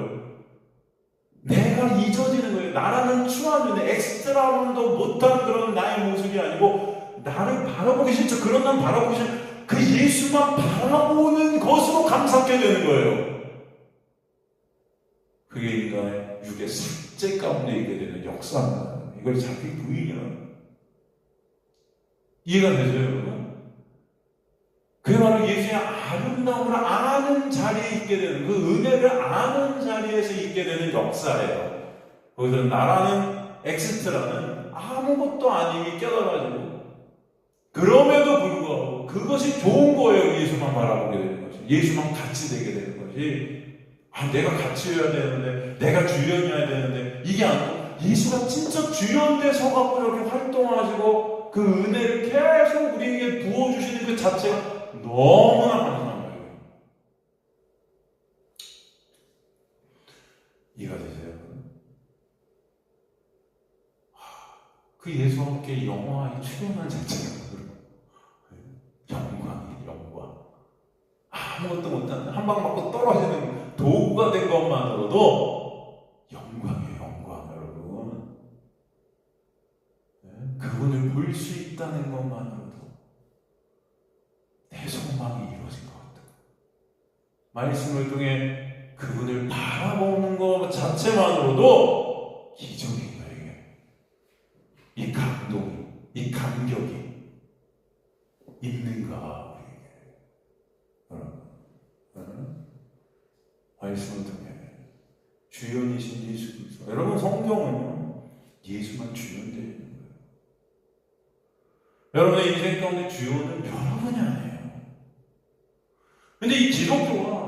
내가 잊어지는 거예요. 나라는 추하는데 엑스트라도 못한 그런 나의 모습이 아니고, 나를 바라보기 싫죠. 그런 난 바라보기 싫죠. 그 예수만 바라보는 것으로 감사하게 되는 거예요. 그게 인간의 육의 삭제 가운데 있게 되는 역사입니다. 이걸 자기 부인이라는. 이해가 되죠, 여러분? 그게 바로 예수의 아름다움을 아는 자리에 있게 되는, 그 은혜를 아는 자리에서 있게 되는 역사예요. 거기서 나라는 엑스트라는 아무것도 아님이 깨달아지고, 그럼에도 불구하고 그것이 좋은 거예요. 예수만 바라보게 되는 것이, 예수만 같이 되게 되는 것이. 내가 같이 해야 되는데, 내가 주연이어야 되는데, 이게 아니고 예수가 진짜 주연돼 서갖고 이렇게 활동하시고 그 은혜를 계속 우리에게 부어주시는 그 자체가 너무나 감사한 거예요. 이해가 되세요? 그 예수와 함께 영화에 출연한 자체가 영광이에요, 영광, 여러분. 그분을 볼 수 있다는 것만으로도 내 소망이 이루어진 것 같다. 말씀을 통해 그분을 바라보는 것 자체만으로도 기적인 거예요. 이 감동이, 이 감격이 있는가 우리에게. 말씀을 통해 주연이신 예수 그리스도. 여러분, 성경은요 예수만 주연되어 있는 거예요. 여러분의 인생 가운데 주연은 여러분이 아니에요. 근데 이 기독교가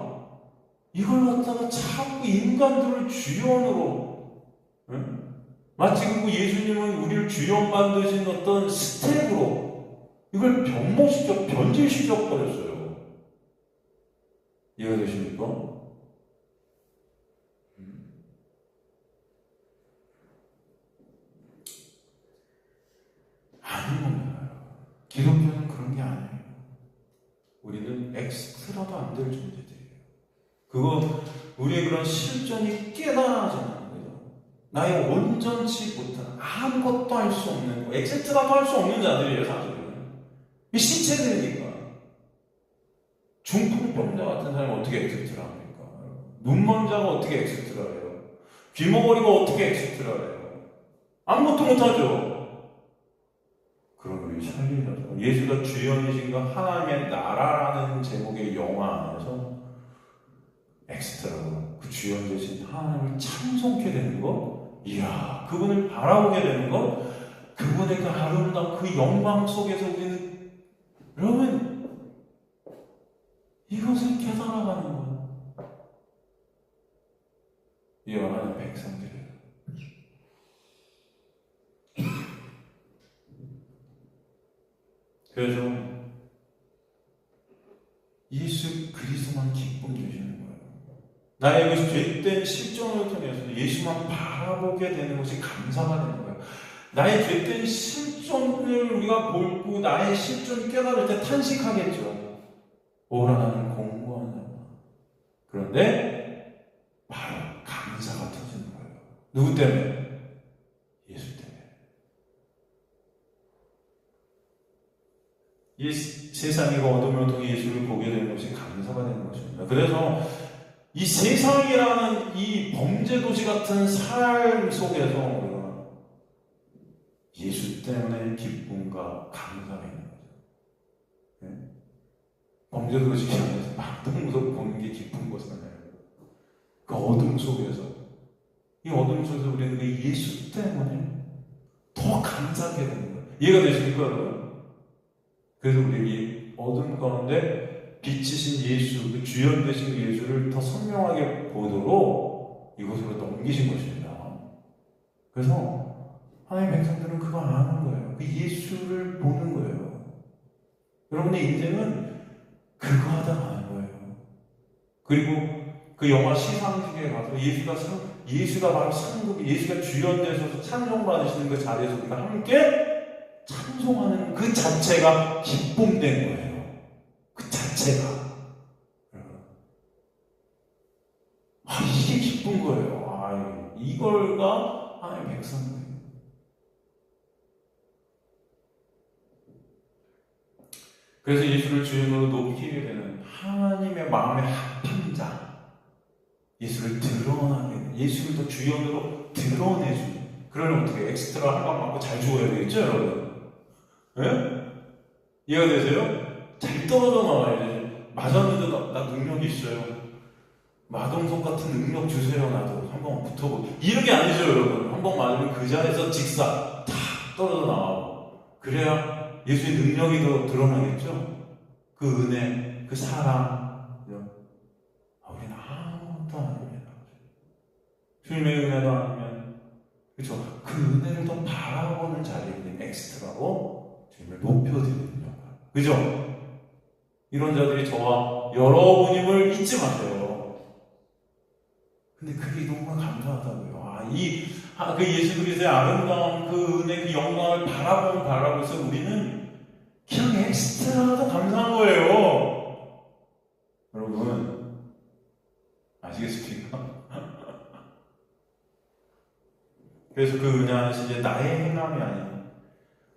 이걸 갖다가 자꾸 인간들을 주연으로, 마치 그 예수님은 우리를 주연 만드신 어떤 스텝으로 이걸 변모시켜, 변질시켜 버렸어요. 이해가 되십니까? 아닌 겁니다. 기독교는 그런 게 아니에요. 우리는 엑스트라도 안 될 존재들이에요. 그거 우리의 그런 실존이 깨달아지는 거예요. 나의 온전치 못한 아무것도 할 수 없는 거, 엑스트라도 할 수 없는 자들이에요, 사실은. 이 신체들이니까. 중풍병자 같은 사람이 어떻게 엑스트라 합니까? 눈먼 자가 어떻게 엑스트라 해요? 귀머거리가 어떻게 엑스트라 해요? 아무것도 못하죠. 그런 우리 살리라죠. 예수가 주연이신 거 하나님의 나라라는 제목의 영화 안에서 엑스트라로 그 주연 되신 하나님을 찬송케 되는 거, 이야, 그분을 바라보게 되는 거, 그분의 그 아름다운 그 영광 속에서 우리는, 여러분, 이것을 깨달아가는 거예요. 이 하나님 백성들이에요. 그래서 예수 그리스도만 기쁨 주시는 거예요. 나의 그 죄된 실존을 통해서 예수만 바라보게 되는 것이 감사가 되는 거예요. 나의 죄된 실존을 우리가 보고 나의 실존을 깨달을 때 탄식하겠죠. 오라 나는 공고한 자다. 그런데 바로 감사가 터지는 거예요. 누구 때문에? 예수 때문에. 이 세상이 어둠을 통해 예수를 보게 되는 것이 감사가 되는 것입니다. 그래서 이 세상이라는 이 범죄도시 같은 삶 속에서 우리가 예수 때문에 기쁨과 감사가 있는 거죠. 네? 범죄도시 안에서 막동석 보는 게 기쁜 거잖아요. 그 어둠 속에서, 이 어둠 속에서 우리는 그 예수 때문에 더 감사하게 되는 거예요. 이해가 되십니까, 여러분? 그래서 우리 어둠 가운데 빛이신 예수, 그 주연 되신 예수를 더 선명하게 보도록 이곳으로 넘기신 것입니다. 그래서 하나님의 백성들은 그거 아는 거예요. 그 예수를 보는 거예요. 여러분의 인생은 그거 하다 가는 거예요. 그리고 그 영화 시상식에 가서 예수가 바로 상급이, 예수가 주연 되셔서 찬송받으시는 그 자리에서 우리가 함께 찬송하는 그 자체가 기쁨된 거예요. 그 자체가. 이게 기쁜 거예요. 이걸가 하나님의 백성들이에요. 그래서 예수를 주연으로 높이게 되는 하나님의 마음의 합한 자, 예수를 드러나게 되는, 예수를 더 주연으로 드러내주는, 그러면 어떻게 엑스트라 한 방 맞고 잘 죽어야 되겠죠, 여러분? 예? 이해가 되세요? 잘 떨어져 나와야지. 맞았는데 나 능력 있어요. 마동석 같은 능력 주세요. 나도 한번 붙어보고. 이런 게 아니죠, 여러분. 한 번 맞으면 그 자리에서 직사 탁 떨어져 나와고. 그래야 예수의 능력이 더 드러나겠죠? 그 은혜, 그 사랑. 우리는 아무것도 아닙니다. 주님의 은혜도 아니면, 그렇죠? 그 은혜를 더 바라보는 자리에 엑스트라로 주님을 높여드리는 역할. 그죠? 이런 자들이 저와 여러분임을 잊지 마세요. 근데 그게 너무 감사하다고요. 그 예수 그리스도의 아름다운 그 은혜, 그 영광을 바라보면서 우리는 그냥 엑스트라도 감사한 거예요. 여러분, 아시겠습니까? 그래서 그 은혜 안에서 이제 나의 행함이 아닌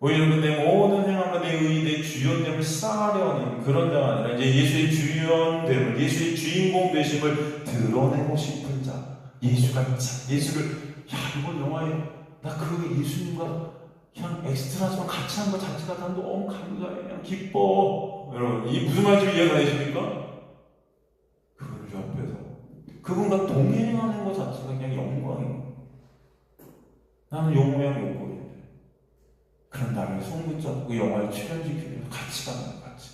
오히려 내 모든 행함과 내 의, 내 주연됨을 쌓으려는 그런 자가 아니라 이제 예수의 주연됨을, 예수의 주인공 되심을 드러내고 싶은 자. 예수를, 이번 영화에 나 그러게 예수님과 그냥 엑스트라지만 같이 한 것 자체가 난 너무 감사해. 그냥 기뻐. 여러분, 이 무슨 말인지 이해가 되십니까? 그분을 옆에서 그분과 동행하는 것 자체가 그냥 영광이에요. 나는 요 모양 요 꼴인데 그런 나를 손붙잡고 그 영화에 출연시키기 위해서 같이 가는 것 같이.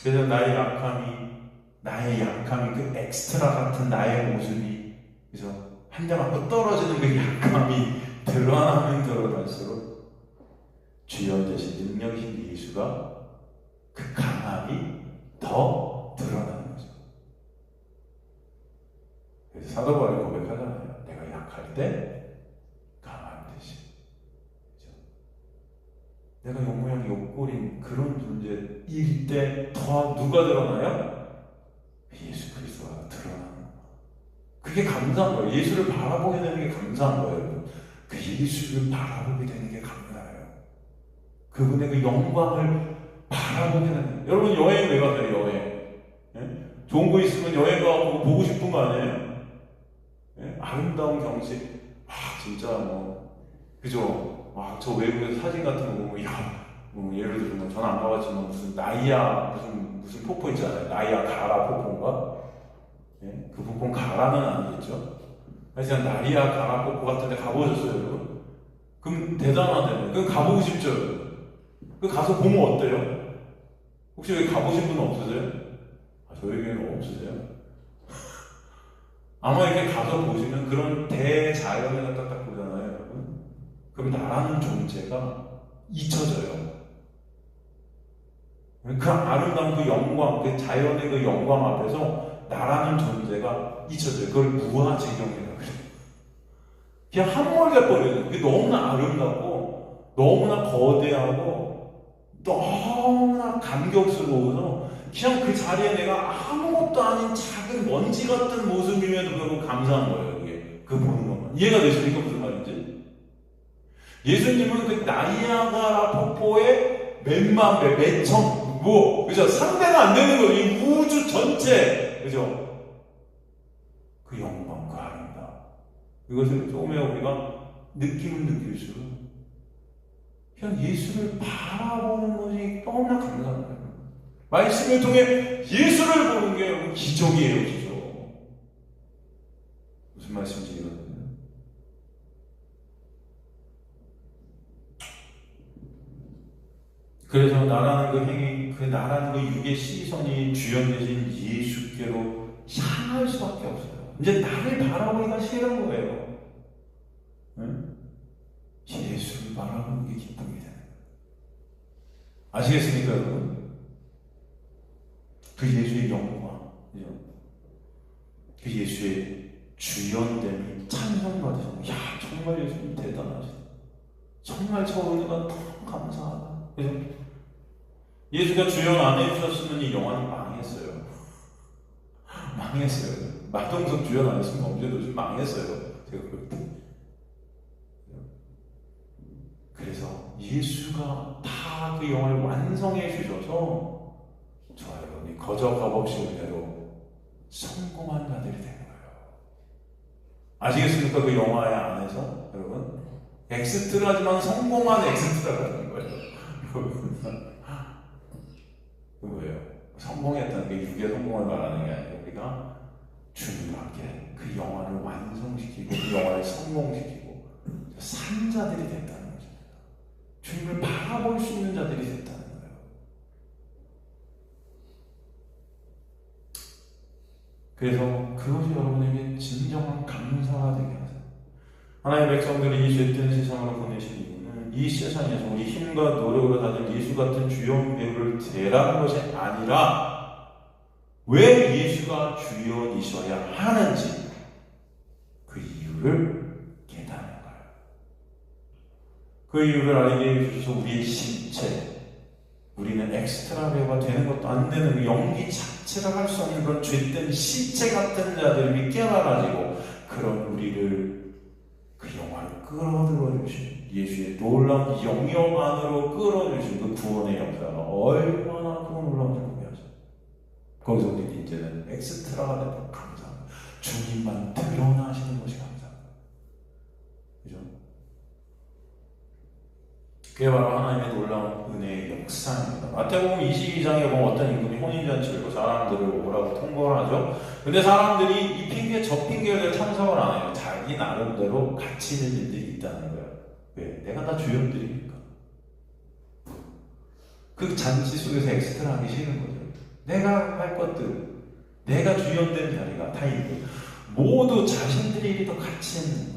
그래서 나의 약함이 그 엑스트라 같은 나의 모습이 그래서 한 대 맞고 떨어지는 그 약함이 드러나면 드러날수록 주연 되신 능력이신 예수가 그 강함이 더 드러나는 거죠. 그래서 사도 바울이 고백하잖아요. 내가 약할 때 강함 되시. 그렇죠? 내가 요 모양 요 꼴인 그런 존재일 때 더 누가 드러나요? 예수 그리스도가 드러나는 거예요. 그게 감사한 거예요. 예수를 바라보게 되는 게 감사한 거예요. 그 예수를 바라보게 되는 게 감사해요. 그분의 그 영광을 바라보게 되는 거예요. 여러분 여행 왜 가세요? 여행. 예? 좋은 거 있으면 여행 가고 보고 싶은 거 아니에요? 예? 아름다운 경치. 진짜 그죠? 저 외국에서 사진 같은 거 보면 예를 들면 저는 안 가봤지만 무슨 나이아 무슨 폭포 있잖아요. 나이아 가라 폭포인가? 예? 그 폭포는 가라는 아니겠죠? 하여튼 나이아 가라 폭포 같은 데 가보셨어요, 여러분? 그럼 대단하잖아요. 그럼 가보고 싶죠? 그 가서 보면 어때요? 혹시 여기 가보신 분은 없으세요? 저에게는 없으세요? 아마 이렇게 가서 보시면 그런 대자연을 딱딱 보잖아요, 여러분. 그럼 나라는 존재가 잊혀져요. 그 아름다운 그 영광, 그 자연의 그 영광 앞에서 나라는 존재가 잊혀져요. 그걸 무아지경이라고 그래요. 그냥 함몰돼버려요. 그게 너무나 아름답고, 너무나 거대하고, 너무나 감격스러워서, 그냥 그 자리에 내가 아무것도 아닌 작은 먼지 같은 모습임에도 불구하고 감사한 거예요. 이게. 그 보는 것만. 이해가 되십니까? 무슨 말인지? 예수님은 그 나이아가라 폭포의 몇만 배, 몇천, 그죠? 상대가 안 되는 거예요. 이 우주 전체. 그죠? 그 영광, 그 아름다움. 이것을 조금에 우리가 느끼면 느낄수록 그냥 예수를 바라보는 것이 너무나 감사한 거예요. 말씀을 통해 예수를 보는 게 기적이에요, 기적. 무슨 말씀인지 이해가 그래서 나라는 그 행위, 그 나라는 그 육의 시선이 주연되신 예수께로 향할 수밖에 없어요. 이제 나를 바라보기가 싫은 거예요. 응? 예수를 바라보는 게 기쁨이 되는 거예요. 아시겠습니까, 여러분? 그 예수의 영광, 그 예수의 주연됨이 찬송받으셔. 정말 예수님 대단하시다. 정말 저 은혜가 너무 감사하다. 예수가 주연 안 해주셨으면 이 영화는 망했어요. 망했어요. 마동석 주연 안 했으면 범죄도시 망했어요. 제가 그럴 때. 그래서 예수가 다 그 영화를 완성해 주셔서 저와 여러분이 거저 값없이 은혜로 성공한 자들이 되는 거예요. 아시겠습니까? 그 영화의 안에서 여러분 엑스트라지만 성공한 엑스트라가 되는 거예요. 그 뭐예요? 성공했다는 게 육의 성공을 말하는 게 아니고 우리가 주님 앞에 그 영화를 완성시키고 그 영화를 성공시키고 산자들이 됐다는 거죠. 주님을 바라볼 수 있는 자들이 됐다는 거예요. 그래서 그것이 여러분에게 진정한 감사가 되게 하세요. 하나님의 백성들이 이 죄된 세상으로 보내신 이유는 이 세상에서 우리 힘과 노력으로 다진 예수 같은 주연 배우를 대라는 것이 아니라 왜 예수가 주연이셔야 하는지 그 이유를 깨닫는 거예요. 그 이유를 알게 해주셔서 우리의 신체, 우리는 엑스트라 배우가 되는 것도 안 되는 그 연기 자체를 할 수 없는 그런 죄된 시체 같은 자들이 깨달아지고 그런 우리를 그 영화를 끌어들여 주신 예수의 놀라운 영역 안으로 끌어주신 그 구원의 역사가 얼마나 그 놀라운지 보게 하죠. 거기서 우리 이제는 엑스트라가 되도록 감사합니다. 주님만 드러나시는 것이 감사합니다. 그죠? 그게 바로 하나님의 놀라운 은혜의 역사입니다. 마태복음 22장에 보면 어떤 임금이 혼인잔치를 사람들을 오라고 통보를 하죠. 근데 사람들이 이 핑계 저 핑계를 참석을 안 해요. 자기 나름대로 가치 있는 일들이 있다는 거예요. 왜? 내가 다 주연들이니까. 그 잔치 속에서 엑스트라 하기 싫은 거죠. 내가 할 것들, 내가 주연된 자리가 다 있는 거예요. 모두 자신들의 일이 더 가치 있는 거예요.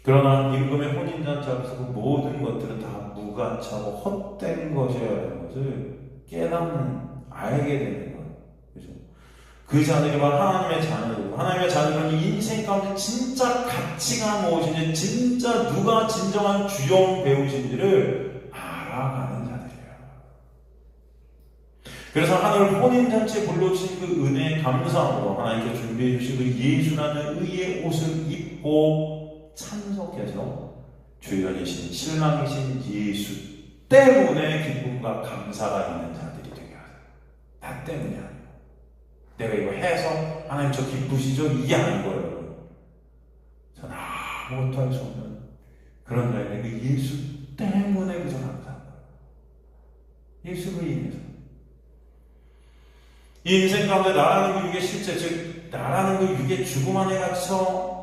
그러나 임금의 혼인잔치 앞에서 그 모든 것들은 다 무가차고 헛된 것이어야 하는 것을 깨닫는, 알게 되는 거예요. 그죠? 그 자들이 바로 하나님의 자녀이고, 하나님의 자녀는 인생 가운데 진짜 가치가 무엇인지, 진짜 누가 진정한 주연 배우신지를 알아가는 자들이에요. 그래서 하늘 혼인잔치에 불러주신 그 은혜의 감사함으로 하나님께 준비해 주신 그 예수라는 의의 옷을 입고 참석해서 주연이신 신랑이신 예수 때문에 기쁨과 감사가 있는 자들이 되게 하세요. 나 때문이 아니고 내가 이거 해서 하나님 저 기쁘시죠? 이게 아닌 거예요. 전 아무것도 할 수 없는 그런 자에게 그 예수 때문에 그저 감사한 거예요. 예수를 인해서 이 인생 가운데 나라는 그 육의 실제, 즉 나라는 그 육의 죽음 안에 갇혀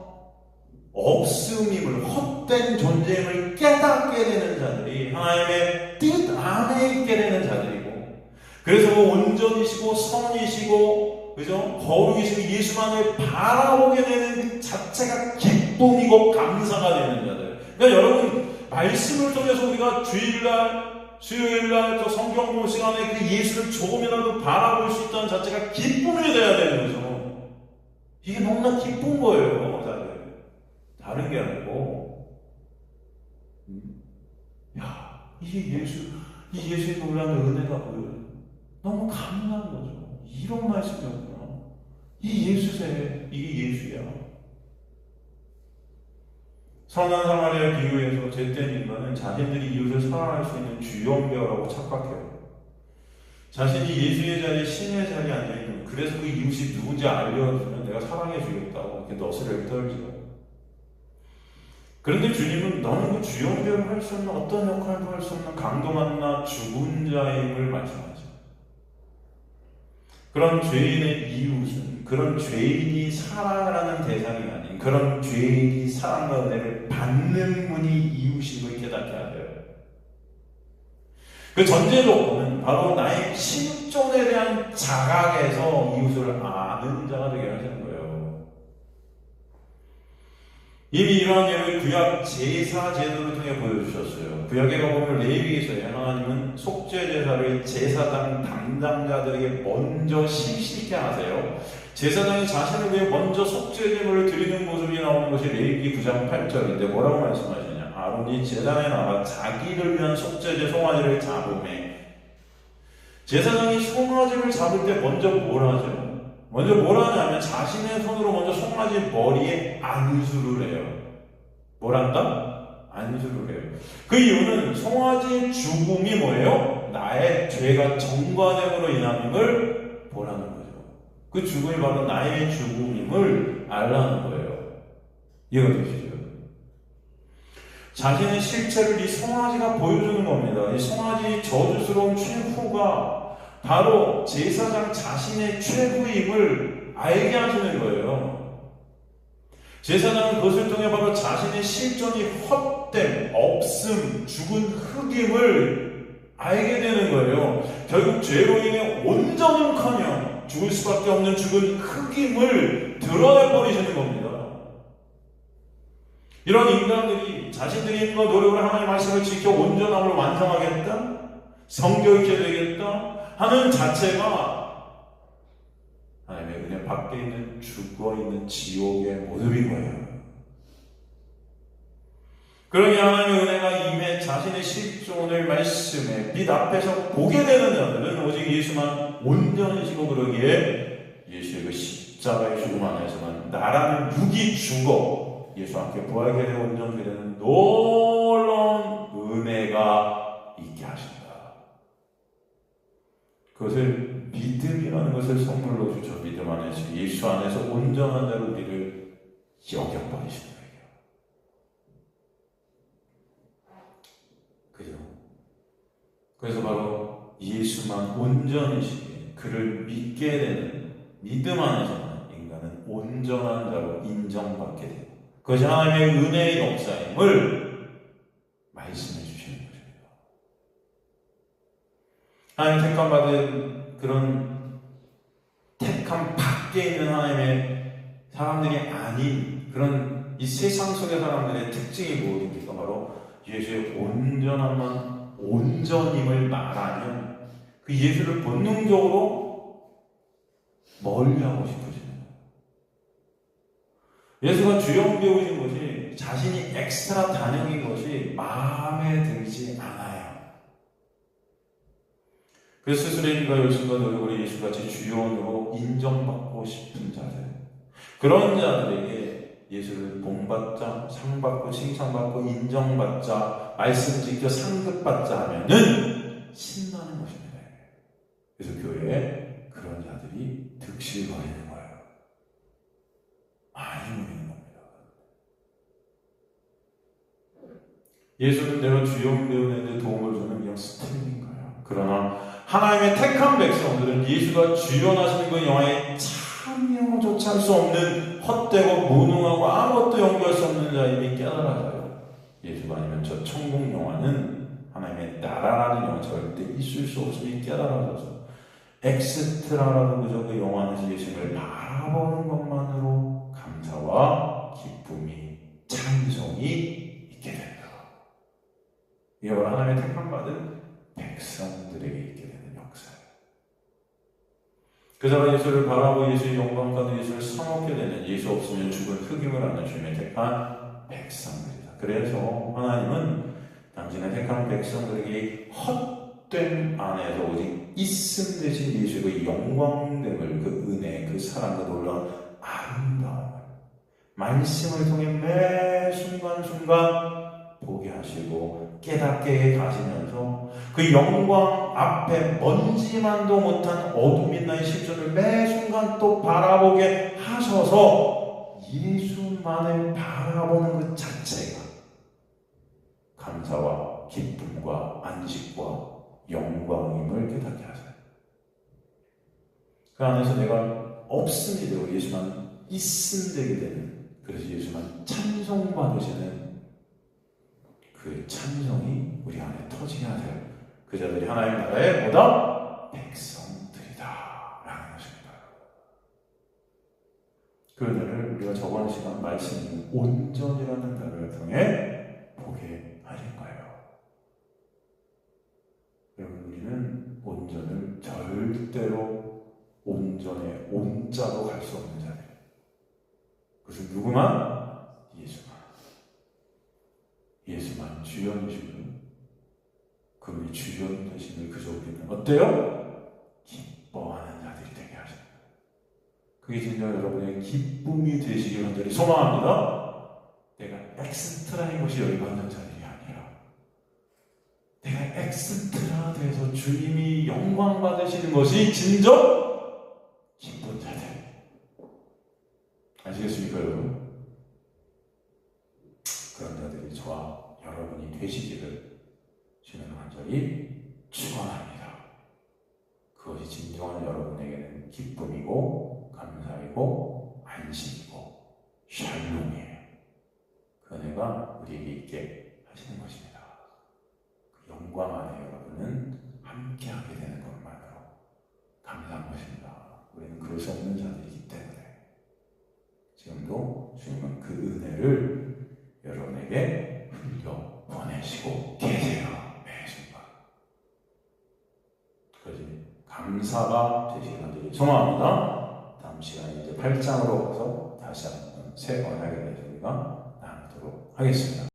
없음임을, 헛된 존재임을 깨닫게 되는 자들이 하나님의 뜻 안에 있게 되는 자들이고, 그래서 온전이시고 선이시고 그죠? 거룩이시고 예수만을 바라보게 되는 그 자체가 기쁨이고 감사가 되는 자들. 그러니까 여러분, 말씀을 통해서 우리가 주일날, 수요일날 또 성경 볼 시간에 그 예수를 조금이라도 바라볼 수 있다는 자체가 기쁨이 돼야 되는 거죠. 이게 너무나 기쁜 거예요. 다른 게 아니고, 야, 이 예수의 놀라운 은혜가 보여요. 너무 감사한 거죠. 이런 말씀이었구나. 이 예수세, 이게 예수야. 선한 사마리아 비유에서 잿된 인간은 자신들이 이웃을 사랑할 수 있는 주연배우라고 착각해요. 자신이 예수의 자리에 신의 자리에 앉아있는, 그래서 그 이웃이 누군지 알려주면 내가 사랑해주겠다고 이렇게 너스레를 떨죠. 그런데 주님은 너는 그 주연배우를 할 수 없는, 어떤 역할도 할 수 없는 강도만나 죽은 자임을 말씀하죠. 그런 죄인의 이웃은 그런 죄인이 사랑을 하는 대상이 아닌, 그런 죄인이 사랑과 은혜를 받는 분이 이웃임을 깨닫게 하세요. 그 전제 조건은 바로 나의 신존에 대한 자각에서 이웃을 아는 자가 되게 하시는 거예요. 이미 이러한 예를 구약 제사 제도를 통해 보여주셨어요. 구약에 가보면 레위기서에 하나님은 속죄 제사를 제사장 담당자들에게 먼저 실시게 하세요. 제사장이 자신을 위해 먼저 속죄 제물을 드리는 모습이 나오는 것이 레위기 9장 8절인데 뭐라고 말씀하시냐? 아론이 제단에 나가 자기를 위한 속죄제 송아지를 잡음에, 제사장이 송아지를 잡을 때 먼저 뭘 하죠? 먼저 뭘 하냐면 자신의 손으로 먼저 송아지 머리에 안수를 해요. 뭘 한다? 안수를 해요. 그 이유는 송아지의 죽음이 뭐예요? 나의 죄가 전과됨으로 인함을 보라는 거죠. 그 죽음이 바로 나의 죽음임을 알라는 거예요. 이해가 되시죠? 자신의 실체를 이 송아지가 보여주는 겁니다. 이 송아지의 저주스러운 최후가 바로 제사장 자신의 최후임을 알게 하시는 거예요. 제사장은 그것을 통해 바로 자신의 실존이 헛됨, 없음, 죽은 흙임을 알게 되는 거예요. 결국 죄로 인해 온전은커녕 죽을 수밖에 없는 죽은 흙임을 드러내버리시는 겁니다. 이런 인간들이 자신들의 힘과 노력으로 하나님의 말씀을 지켜 온전함을 완성하겠다, 성결케 되겠다 하는 자체가 하나님의 은혜 밖에 있는 죽어있는 지옥의 모습인 거예요. 그러니 하나님의 은혜가 임해 자신의 실존을 말씀에 빛 앞에서 보게 되는 자들은 오직 예수만 온전히시고 그러기에 예수의 그 십자가의 죽음 안에서만 나라는 육이 죽어 예수와 함께 부활하게 되고 온전하게 되는 놀라운 은혜가 있게 하신다. 그것을 믿음이라는 것을 선물로 주죠. 믿음 안에서 예수 안에서 온전한 자로 우리를 여겨버리시는 거예요. 그죠? 그래서 바로 예수만 온전히시기에 그를 믿게 되는 믿음 안에서만 인간은 온전한 자로 인정받게 되고 그것이 하나님의 은혜의 역사임을 말씀해 주시는 것입니다. 하나님 택함 받은 그런 택함 밖에 있는 하나님의 사람들이 아닌 그런 이 세상 속의 사람들의 특징이 무엇입니까? 바로 예수의 온전함만 온전임을 말하면 그 예수를 본능적으로 멀리하고 싶어지는 거예요. 예수가 주역 배우신 것이 자신이 엑스트라 단역인 것이 마음에 들지 않아요. 그래서 스스로의 힘과 열심과 노력으로 예수같이 주요원으로 인정받고 싶은 자들, 그런 자들에게 예수를 본받자, 상받고 칭찬받고 인정받자, 말씀 지켜 상급받자 하면은 신나는 것입니다. 그래서 교회에 그런 자들이 득실거리는 거예요. 많이 모이는 겁니다. 예수는 내가 주역 배우는데 도움을 주는 그냥 스태프인 거예요. 그러나 하나님의 택한 백성들은 예수가 주연하시는 그 영화에 참여조차 할 수 없는 헛되고 무능하고 아무것도 연구할 수 없는 자임이 깨달아져요. 예수가 아니면 저 천국 영화는 하나님의 나라라는 영화 절대 있을 수 없음이 깨달아져서 엑스트라라도 그저 그 영화 안에서 예수님을 바라보는 것만으로 감사와 기쁨이 찬송이 있게 된다. 이게 바로 하나님의 택한 받은 백성들에게 있게 되는 역사예요. 그자가 예수를 바라보고 예수의 영광 가운데 예수를 사먹게 되는 예수 없으면 죽은 흑임을 아는 주님의 택한 백성들이다. 그래서 하나님은 당신의 택한 백성들에게 헛된 안에서 오직 있음 대신 예수의 그 영광됨을, 그 은혜, 그 사랑, 그 놀라운 아름다움을 말씀을 통해 매 순간순간 보게 하시고 깨닫게 가시면서 그 영광 앞에 먼지만도 못한 어둠인 나의 실존을 매 순간 또 바라보게 하셔서 예수만을 바라보는 것 자체가 감사와 기쁨과 안식과 영광임을 깨닫게 하세요. 그 안에서 내가 없음이 되고 예수만 있음 되게 되는, 그래서 예수만 찬송받으시는 그 찬송이 우리 안에 터지게 하세요. 그 자들이 하나님 나라의 뭐다? 백성들이다 라는 것입니다. 그 은혜를 우리가 저번 시간 말씀 온전이라는 단어를 통해 보게 하신 거예요. 여러분, 우리는 온전을 절대로 온전의 온자로 갈 수 없는 자들. 그것은 누구만? 예수만 주연이시고 그분이 주연 되심을 그저 우리는 어때요? 기뻐하는 자들이 되게 하십니다. 그게 진짜 여러분의 기쁨이 되시길 간절히 소망합니다. 내가 엑스트라인 것이 열받는 자들이 아니라 내가 엑스트라 돼서 주님이 영광 받으시는 것이 진정 기쁜 자들. 아시겠습니까, 여러분? 그런 자들이 저와 여러분이 되시기를 주님은 간절히 축원합니다. 그것이 진정한 여러분에게는 기쁨이고 감사이고 안식이고 샬롬이에요. 그 은혜가 우리에게 있게 하시는 것입니다. 그 영광 안에 여러분은 함께하게 되는 것만으로 감사한 것입니다. 우리는 그럴 수 없는 자들이기 때문에 지금도 주님은 그 은혜를 여러분에게 흘려 보내시고 계세요. 매 순간. 그것이 감사가 되시길 간절히 소망합니다. 다음 시간에 이제 8장으로 가서 다시 한번 새 언약에 대해서 우리가 나누도록 하겠습니다.